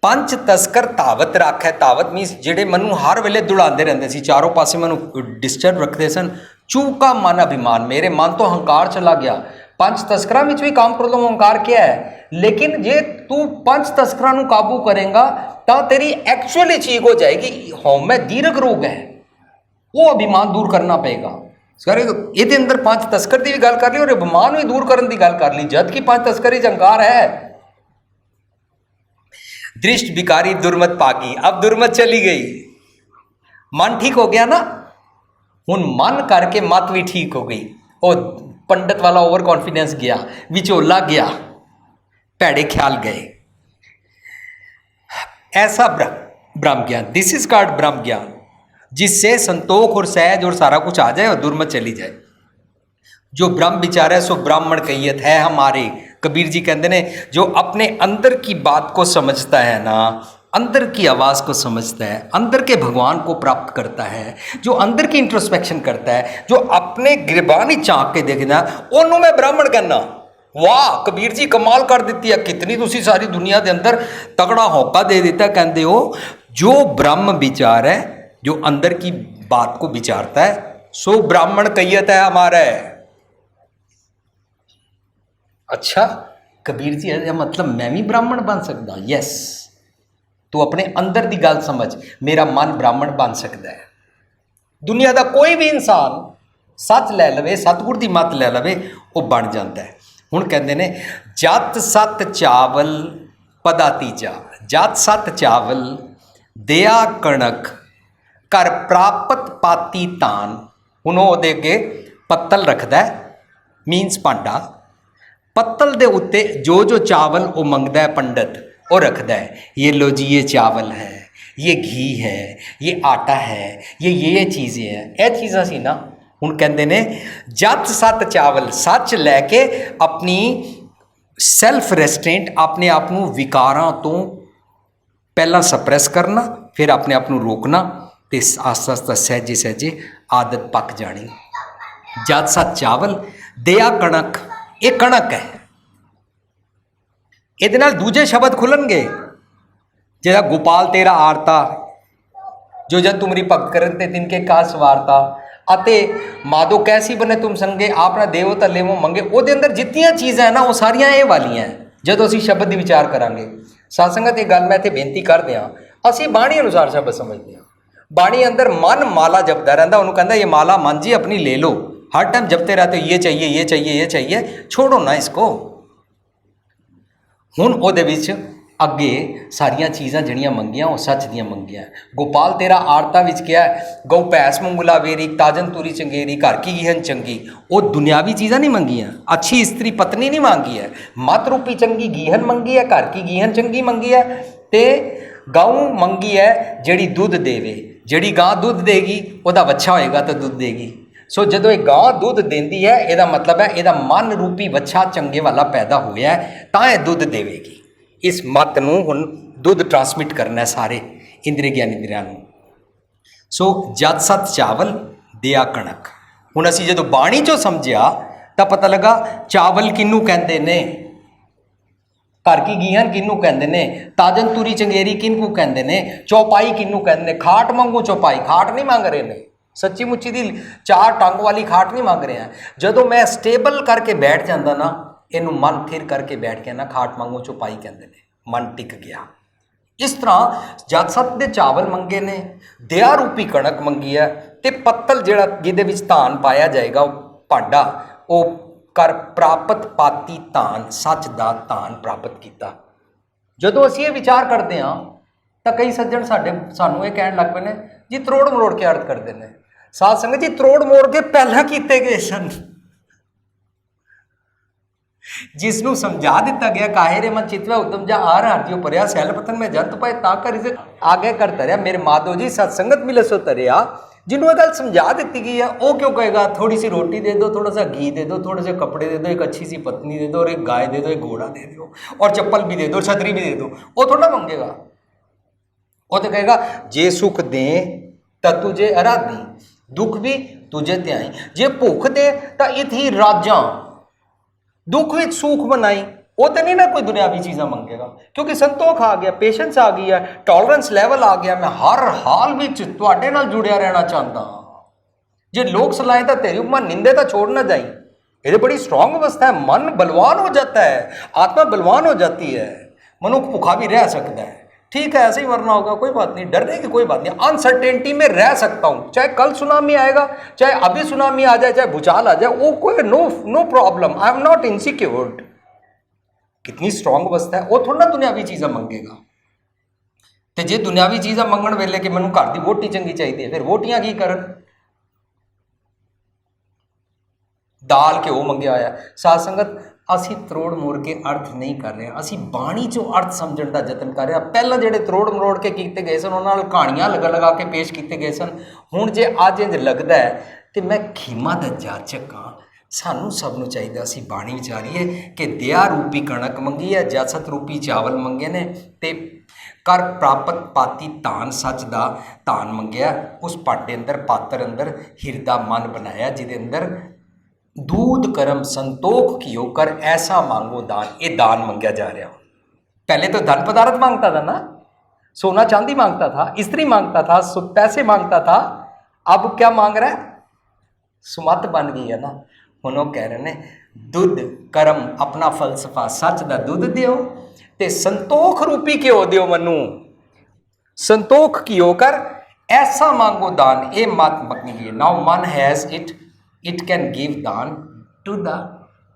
पंच तस्कर धावत राखै, धावत मीनस जिहड़े मनु हर वेले दौड़ाते रहते सी, चारों पासे मनु डिस्टर्ब रखते सन। चूका मन अभिमान, मेरे मन तो हंकार चला गया। पंच तस्करां विच भी काम क्रोध ओंकार क्या है, लेकिन जे तू पंच तस्करां नूं काबू करेगा तो तेरी एक्चुअली चीज हो जाएगी, हौमै दीर्घ रोग है, वो अभिमान दूर करना पेगा। ये अंदर पंच तस्कर की भी गल कर ली और अभिमान भी दूर करने की गल कर ली, जद कि पंच तस्करी अहंकार है। दृष्ट विकारी दुर्मत पागी, अब दुर्मत चली गई, मन ठीक हो गया ना, हुण मन करके मत भी ठीक हो गई। और पंडित वाला ओवर कॉन्फिडेंस गया, विचोला गया, भैड़े ख्याल गए। ऐसा ब्रह्म ज्ञान, दिस इज कॉल्ड ब्रह्म ज्ञान, जिससे संतोख और सहज और सारा कुछ आ जाए और दुर्मत चली जाए। जो ब्रह्म विचार है सो ब्राह्मण कहियत है हमारे। कबीर जी कहते हैं जो अपने अंदर की बात को समझता है ना, अंदर की आवाज़ को समझता है, अंदर के भगवान को प्राप्त करता है, जो अंदर की इंट्रोस्पेक्शन करता है, जो अपने गिरबानी झांक के देखना, उन्होंने मैं ब्राह्मण कहना। वाह कबीर जी कमाल कर दी है, कितनी तुसी सारी दुनिया के अंदर तगड़ा होका दे देता। कहते हो जो ब्रह्म विचार है, जो अंदर की बात को विचारता है, सो ब्राह्मण कहियत है हमारा। अच्छा कबीर जी मतलब मैं भी ब्राह्मण बन सकता? यस, तू अपने अंदर की गल समझ, मेरा मन ब्राह्मण बन सकता है। दुनिया का कोई भी इंसान सच लै लवे, सतगुर की मत लै लवे, वो बन जाता है। हुण कहते ने जत सत चावल पदा तीजा, जत सत चावल दया कणक कर प्राप्त पाती तान। हुण ओहदे अगे पत्तल रखदा है, मीनस भांडा, पत्तल दे उत्ते जो जो चावल वो मंगदा है पंडित, वो रखदा है, ये लो जी ये चावल है, ये घी है, ये आटा है, ये चीज़ें हैं, ये चीज़ां सी ना। हुण कहंदे ने जत सत चावल, सच लैके अपनी सैल्फ रेस्ट्रेंट, अपने आप को विकारां तो पहला सप्रैस करना, फिर अपने आप को रोकना, तो आस्ता आस्ता सहजे सहजे आदत पक जानी। जत सत चावल दया कणक, ये कणक है, ਇਹਦੇ ਨਾਲ ਦੂਜੇ ਸ਼ਬਦ ਖੁੱਲਣਗੇ, ਜਿਹੜਾ ਗੋਪਾਲ ਤੇਰਾ ਆਰਤਾ, ਜੋ ਜਦ ਤੁਮਰੀ ਭਗਤ ਕਰਨ ਤੇ ਤਿਨਕੇ ਕਾ ਸਵਾਰਤਾ, ਅਤੇ ਮਾਦੋ ਕੈਸੀ ਬਨੇ ਤੁਮ ਸੰਗੇ ਆਪਣਾ ਦੇਵੋ ਤਲੇ ਮੋ ਮੰਗੇ। ਉਹਦੇ ਅੰਦਰ ਜਿੰਨੀਆਂ ਚੀਜ਼ਾਂ ਹੈ ਨਾ ਉਹ ਸਾਰੀਆਂ ਇਹ ਵਾਲੀਆਂ ਹੈ। ਜਦੋਂ ਅਸੀਂ ਸ਼ਬਦ ਦੀ ਵਿਚਾਰ ਕਰਾਂਗੇ ਸਾਧ ਸੰਗਤ, ਇਹ ਗੱਲ ਮੈਂ ਇੱਥੇ ਬੇਨਤੀ ਕਰਦੇ ਹਾਂ, ਅਸੀਂ ਬਾਣੀ ਅਨੁਸਾਰ ਸ਼ਬਦ ਸਮਝਦੇ ਹਾਂ। ਬਾਣੀ ਅੰਦਰ ਮਨ ਮਾਲਾ ਜਪਦਾ ਰਹਿੰਦਾ, ਉਹਨੂੰ ਕਹਿੰਦਾ ਇਹ ਮਾਲਾ ਮਨ ਜੀ ਆਪਣੀ ਲੈ ਲਓ, हर टाइम जपते रहते हो, ये चाहिए ये चाहिए ये चाहिए, छोड़ो ना इसको। हुण ਉਹਦੇ ਵਿੱਚ ਅੱਗੇ ਸਾਰੀਆਂ ਚੀਜ਼ਾਂ ਜਿਹੜੀਆਂ ਮੰਗੀਆਂ ਉਹ ਸੱਚ ਦੀਆਂ ਮੰਗੀਆਂ। ਗੋਪਾਲ ਤੇਰਾ ਆਰਤਾ ਵਿੱਚ ਕਿਹਾ ਗਊ ਭੈਂਸ ਮੰਗੁਲਾ ਵੇਰੀ ਤਾਜਨ ਤੂਰੀ ਚੰਗੇਰੀ ਘਰ ਕੀ ਗੀਹਨ ਚੰਗੀ। ਉਹ ਦੁਨਿਆਵੀ ਚੀਜ਼ਾਂ ਨਹੀਂ ਮੰਗੀਆਂ, ਅੱਛੀ ਇਸਤਰੀ ਪਤਨੀ ਨਹੀਂ ਮੰਗੀ ਹੈ, ਮਤ ਰੂਪੀ ਚੰਗੀ ਗੀਹਨ ਮੰਗੀ ਹੈ, ਘਰ ਕੀ ਗੀਹਨ ਚੰਗੀ ਮੰਗੀ ਹੈ, ਤੇ ਗਊ ਮੰਗੀ ਹੈ ਜਿਹੜੀ ਦੁੱਧ ਦੇਵੇ। ਜਿਹੜੀ ਗਾਂ ਦੁੱਧ ਦੇਗੀ ਉਹਦਾ ਵੱਛਾ ਹੋਏਗਾ ਤਾਂ ਦੁੱਧ ਦੇਗੀ। ਸੋ ਜਦੋਂ ਇਹ ਗਾਂ ਦੁੱਧ ਦਿੰਦੀ ਹੈ, ਇਹਦਾ ਮਤਲਬ ਹੈ ਇਹਦਾ ਮਨ ਰੂਪੀ ਵੱਛਾ ਚੰਗੇ ਵਾਲਾ ਪੈਦਾ ਹੋਇਆ ਤਾਂ ਇਹ ਦੁੱਧ ਦੇਵੇਗੀ। ਇਸ ਮਤ ਨੂੰ ਹੁਣ ਦੁੱਧ ਟਰਾਂਸਮਿਟ ਕਰਨਾ ਸਾਰੇ ਇੰਦਰੀ ਗਿਆਨ ਇੰਦਰੀਆਂ ਨੂੰ। ਸੋ ਜਤ ਸਤ ਚਾਵਲ ਦਿਆ ਕਣਕ। ਹੁਣ ਅਸੀਂ ਜਦੋਂ ਬਾਣੀ 'ਚੋਂ ਸਮਝਿਆ ਤਾਂ ਪਤਾ ਲੱਗਾ ਚਾਵਲ ਕਿਹਨੂੰ ਕਹਿੰਦੇ ਨੇ। घर की गीहन किनू कहते ने, ताजन तुरी चंगेरी किनकू कहते ने, चौपाई किनू कहते ने। खाट मंगू चौपाई, खाट नहीं मांग रहे ने, सच्ची मुच्ची दी 4 टंग वाली खाट नहीं मांग रहे हैं। ਜਦੋਂ मैं स्टेबल करके बैठ जाता ना, ਇਹਨੂੰ मन थिर करके बैठ के ना, खाट मंगू चौपाई कहते ने, मन टिक गया। इस तरह जद सत दे चावल मंगे ने, दया रूपी कणक मंगी है, ते पत्तल ਜਿਹੜਾ ਜਿਹਦੇ ਵਿੱਚ ਧਾਨ ਪਾਇਆ ਜਾਏਗਾ, ਉਹ ਭਾਂਡਾ, ਉਹ कर प्राप्त पाती धान, सच का धान प्राप्त किया। ਜਦੋਂ ਅਸੀਂ ਇਹ ਵਿਚਾਰ ਕਰਦੇ ਹਾਂ ਤਾਂ ਕਈ ਸੱਜਣ ਸਾਨੂੰ ਇਹ ਕਹਿਣ ਲੱਗ ਪਏ ਨੇ ਜੀ ਤਰੋੜ ਮਰੋੜ ਕੇ ਅਰਥ ਕਰਦੇ ਨੇ। ਸਾਧ ਸੰਗਤ ਜੀ ਤਰੋੜ ਮੋੜ ਕੇ ਪਹਿਲਾਂ ਕੀਤੇ ਗਏ ਸਨ। ਜਿਸ ਨੂੰ ਸਮਝਾ ਦਿੱਤਾ ਗਿਆ ਕਾਹੇ ਰੇ ਮਨ ਚਿਤਵਾ ਉਦਮ ਜਾ ਆ ਰਹਾ ਹਰਜਿਓ ਪਰਿਆ ਸੈਲ ਪਤਨ ਮੈਂ ਜੰਤ ਪਾਏ ਤਾਂ ਕਰ ਇਸੇ ਆਗੇ ਕਰ ਤਰਿਆ ਮੇਰੇ ਮਾਧੋ ਜੀ ਸਤ ਸੰਗਤ ਮਿਲੇ ਸੋ ਤਰਿਆ। जिन्हों ये गल समझा दी गई है वो क्यों कहेगा थोड़ी सी रोटी दे दो, थोड़ा सा घी दे दो, थोड़े से कपड़े दे दो, एक अच्छी सी पत्नी दे दो, और एक गाय दे दो, एक घोड़ा दे दो, और चप्पल भी दे दो, छतरी भी दे दो। वो थोड़ा मंगेगा, वो तो कहेगा जे सुख दे तो तुझे आराधी, दुख भी तुझे त्याई, जे भुख दे तो इथी राजा, दुख विच सुख बनाई। वो तो नहीं ना कोई दुनियावी चीज़ां मंगेगा, क्योंकि संतोख आ गया, पेशेंस आ गई है, टॉलरेंस लैवल आ गया। मैं हर हाल में तुहाडे नाल जुड़िया रहना चाहता। जे लोग सलाहें तो तेरी उपमा निंदे तो छोड़ ना जाई। ये बड़ी स्ट्रॉन्ग अवस्था है, मन बलवान हो जाता है, आत्मा बलवान हो जाती है, मनुष्य भूखा भी रह सकता है। ठीक है, ऐसे ही मरना होगा, कोई बात नहीं, डरने की कोई बात नहीं। अनसर्टेनिटी में रह सकता हूँ, चाहे कल सुनामी आएगा, चाहे अभी सुनामी आ जाए, चाहे भूचाल आ जाए, वो कोई no problem, I am not insecured. कितनी स्ट्रॉन्ग अवस्था है। वो थोड़ा ना दुनियावी चीज़ा मंगेगा। तो जे दुनियावी चीज़ा मंगण वेले कि मैनू घर की वोटी चंगी चाहिए, फिर वोटियां की करन? दाल घ्यो मंगया होया। साध संगत असी तरोड़ मोड़ के अर्थ नहीं कर रहे, असी बाणी चो अर्थ समझण का यतन कर रहे हैं। पहला जिहड़े तरोड़ मरोड़ के कीते गए सन, उन्हां नाल कहानियां लगा के पेश किए गए सन। हुण जे अज इंज लगदा है तो मैं खीमा दा जाचक हाँ। सानू सब नूं चाहिए असी बाणी विचारीए कि दया रूपी कणक मंगी है, जसत रूपी चावल मंगे ने, ते कर प्राप्त पाती धान, सच दा धान मंगया। उस भांडे अंदर, पात्र अंदर हिरदा मन बनाया, जिदे अंदर दूध कर्म संतोख कियो कर ऐसा मांगो दान। ये दान मंगया जा रहा। पहले तो धन पदार्थ मांगता था ना, सोना चांदी मांगता था, स्त्री मांगता था, पैसे मांगता था। अब क्या मांग रहा है? सुमत बन गई है ना। ਹੁਣ ਉਹ ਕਹਿ ਰਹੇ ਨੇ ਦੁੱਧ ਕਰਮ ਆਪਣਾ ਫਲਸਫਾ ਸੱਚ ਦਾ ਦੁੱਧ ਦਿਓ ਤੇ ਸੰਤੋਖ ਰੂਪੀ ਘਿਓ ਦਿਓ ਮੈਨੂੰ। ਸੰਤੋਖ ਘਿਓ ਕਰ ਐਸਾ ਮੰਗੋ ਦਾਨ। ਇਹ ਮਤ ਮੰਗੀ ਹੈ। ਨਾਓ ਮਨ ਹੈਜ਼ ਇਟ ਕੈਨ ਗਿਵ ਦਾਨ ਟੂ ਦਾ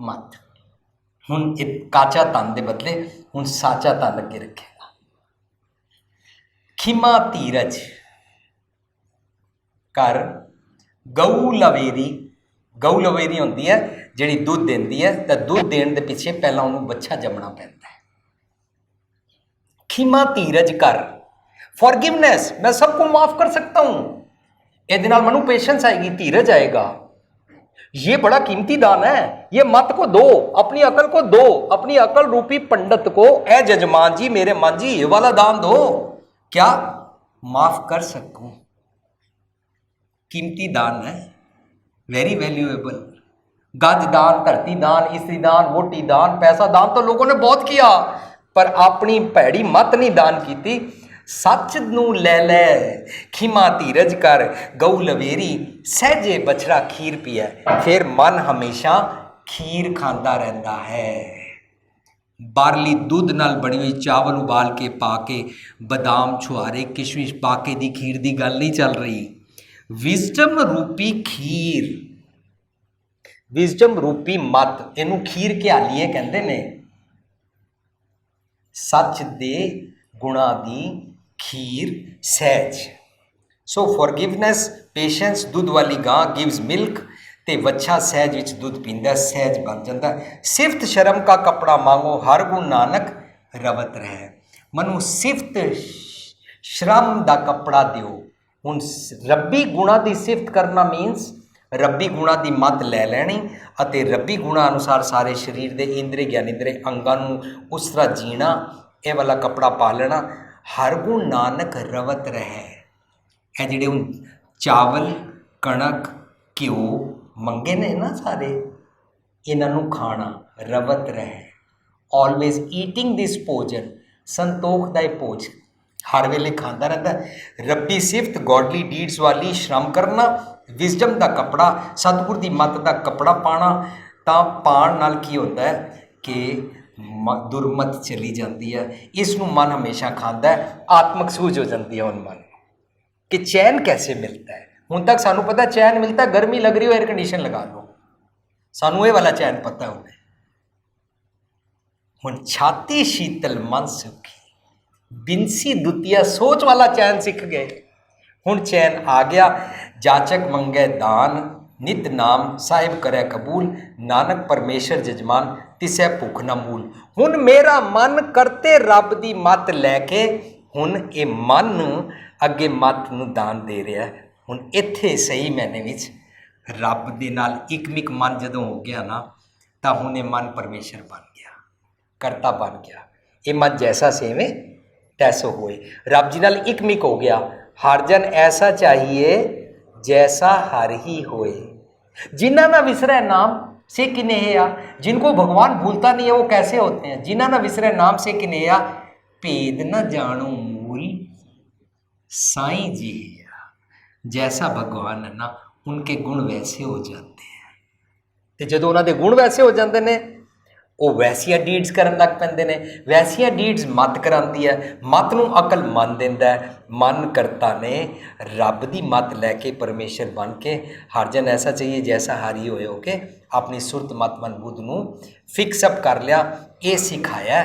ਮਤ। ਹੁਣ ਇਹ ਕਾਚਾ ਧਨ ਦੇ ਬਦਲੇ ਹੁਣ ਸਾਚਾ ਧਨ ਅੱਗੇ ਰੱਖੇਗਾ। ਖਿਮਾ ਧੀਰਜ कर गऊ लवेरी। गऊ लवेरी होंदी है जिहड़ी दुध देंदी है, तो दुध देण दे पिछे पहला उन्होंने बच्चा जमना पैंदा है। खिमा धीरज कर, फॉरगिवनेस, मैं सबको माफ कर सकता हूं। ये नाल मनु पेशेंस आएगी, धीरज आएगा। ये बड़ा कीमती दान है। ये मत को दो, अपनी अकल को दो, अपनी अकल रूपी पंडित को, ए जजमान जी मेरे मान जी ये वाला दान दो, क्या माफ कर सकूं। कीमती दान है, वेरी वैल्यूएबल। गज दान, धरती दान, स्त्री दान, वोटी दान, पैसा दान तो लोगों ने बहुत किया, पर अपनी भैड़ी मत नहीं दान की। सच नूं लै लै, खिमा धीरज कर, गऊ लवेरी, सहजे बछड़ा खीर पिया, फिर मन हमेशा खीर खांदा रहंदा है। बारली दुध नाल बनी हुई चावल उबाल के पा के, बदाम छुआरे किशमिश पा के दी खीर दी गल नहीं चल रही। विजडम रूपी खीर, विजडम रूपी मत, इनू खीर घियालीए कहते ने। सच दे गुणा दी खीर सहज। सो फॉरगिवनेस, पेशेंस, दुध वाली गां गिव्स मिल्क, ते बच्चा सहज विच दुध पींदा, सहज बन जाता। सिफत शर्म का कपड़ा मांगो, हर गुण नानक रवत रहे। मनु सिफत श्रम का कपड़ा दिओ। ਹੁਣ ਰੱਬੀ ਗੁਣਾ ਦੀ ਸਿਫਤ ਕਰਨਾ ਮੀਨਸ ਰੱਬੀ ਗੁਣਾ ਦੀ ਮੱਤ ਲੈ ਲੈਣੀ ਅਤੇ ਰੱਬੀ ਗੁਣਾ ਅਨੁਸਾਰ ਸਾਰੇ ਸਰੀਰ ਦੇ ਇੰਦਰੀ ਗਿਆਨੇਂਦਰੀ ਅੰਗਾਂ ਨੂੰ ਉਸ ਤਰ੍ਹਾਂ ਜੀਣਾ, ਇਹ ਵਾਲਾ ਕੱਪੜਾ ਪਾ ਲੈਣਾ। ਹਰ ਗੁਣ ਨਾਨਕ ਰਵਤ ਰਹੇ। ਇਹ ਜਿਹੜੇ ਹੁਣ ਚਾਵਲ, ਕਣਕ, ਘਿਓ ਮੰਗੇ ਨੇ ਨਾ ਸਾਰੇ, ਇਹਨਾਂ ਨੂੰ ਖਾਣਾ, ਰਵਤ ਰਹੇ। ऑलवेज ईटिंग दिस भोजन, संतोख ਦਾ ਇਹ ਭੋਜ हर वेले खांदा रहिंदा। रब्बी सिफत गॉडली डीड्स वाली श्रम करना, विजडम का कपड़ा, सतगुर की मत का कपड़ा पाना, तो पाण नाल की होता है कि दुरमत चली जाती है। इसनों मन हमेशा खाता है, आत्मक सूझ हो जाती है उन मन कि चैन कैसे मिलता है। हुण तक सानू पता चैन मिलता है, गर्मी लग रही हो एयर कंडीशन लगा लो, सानू ये वाला चैन पता होना। हुण छाती शीतल मन सुखी, बिनसी दुतिया सोच वाला चैन सीख गए। हुण चैन आ गया, जाचक मंगे दान, नित नाम साहिब करे कबूल, नानक परमेश्वर जजमान तिसै भुख न मूल। हुण मेरा मन करते रब दी मत लैके, हुण ये मन अगे मत नूं दान दे रहा है। हुण इत्थे सही मैने विच रब दे नाल इकमिक मन जदों हो गया ना, तां हुण ये मन परमेश्वर बन गया, करता बन गया। ये मन जैसा सेवे तैसो होए, रब जी नाल इकमिक हो गया। हर जन ऐसा चाहिए जैसा हर ही होए, जिन्ना ना विसरे नाम से किनेया। जिनको भगवान भूलता नहीं है वो कैसे होते हैं? जिन्ना ना विसरे नाम से किनेया, भेद न जानो मूल साईं जी। जैसा भगवान है ना, उनके गुण वैसे हो जाते हैं, तो जो उन्होंने गुण वैसे हो जाते हैं, वो वैसिया डीड्स करन लग पैंदे ने। वैसिया डीड्स मत कराती है, मत नूं अकल मन दिंदा है। मन करता ने रब दी मत लैके परमेश्वर बन के, हर जन ऐसा चाहिए जैसा हारी होए होके अपनी सुरत मत मन बुद्ध नूं फिक्सअप कर लिया। ये सिखाया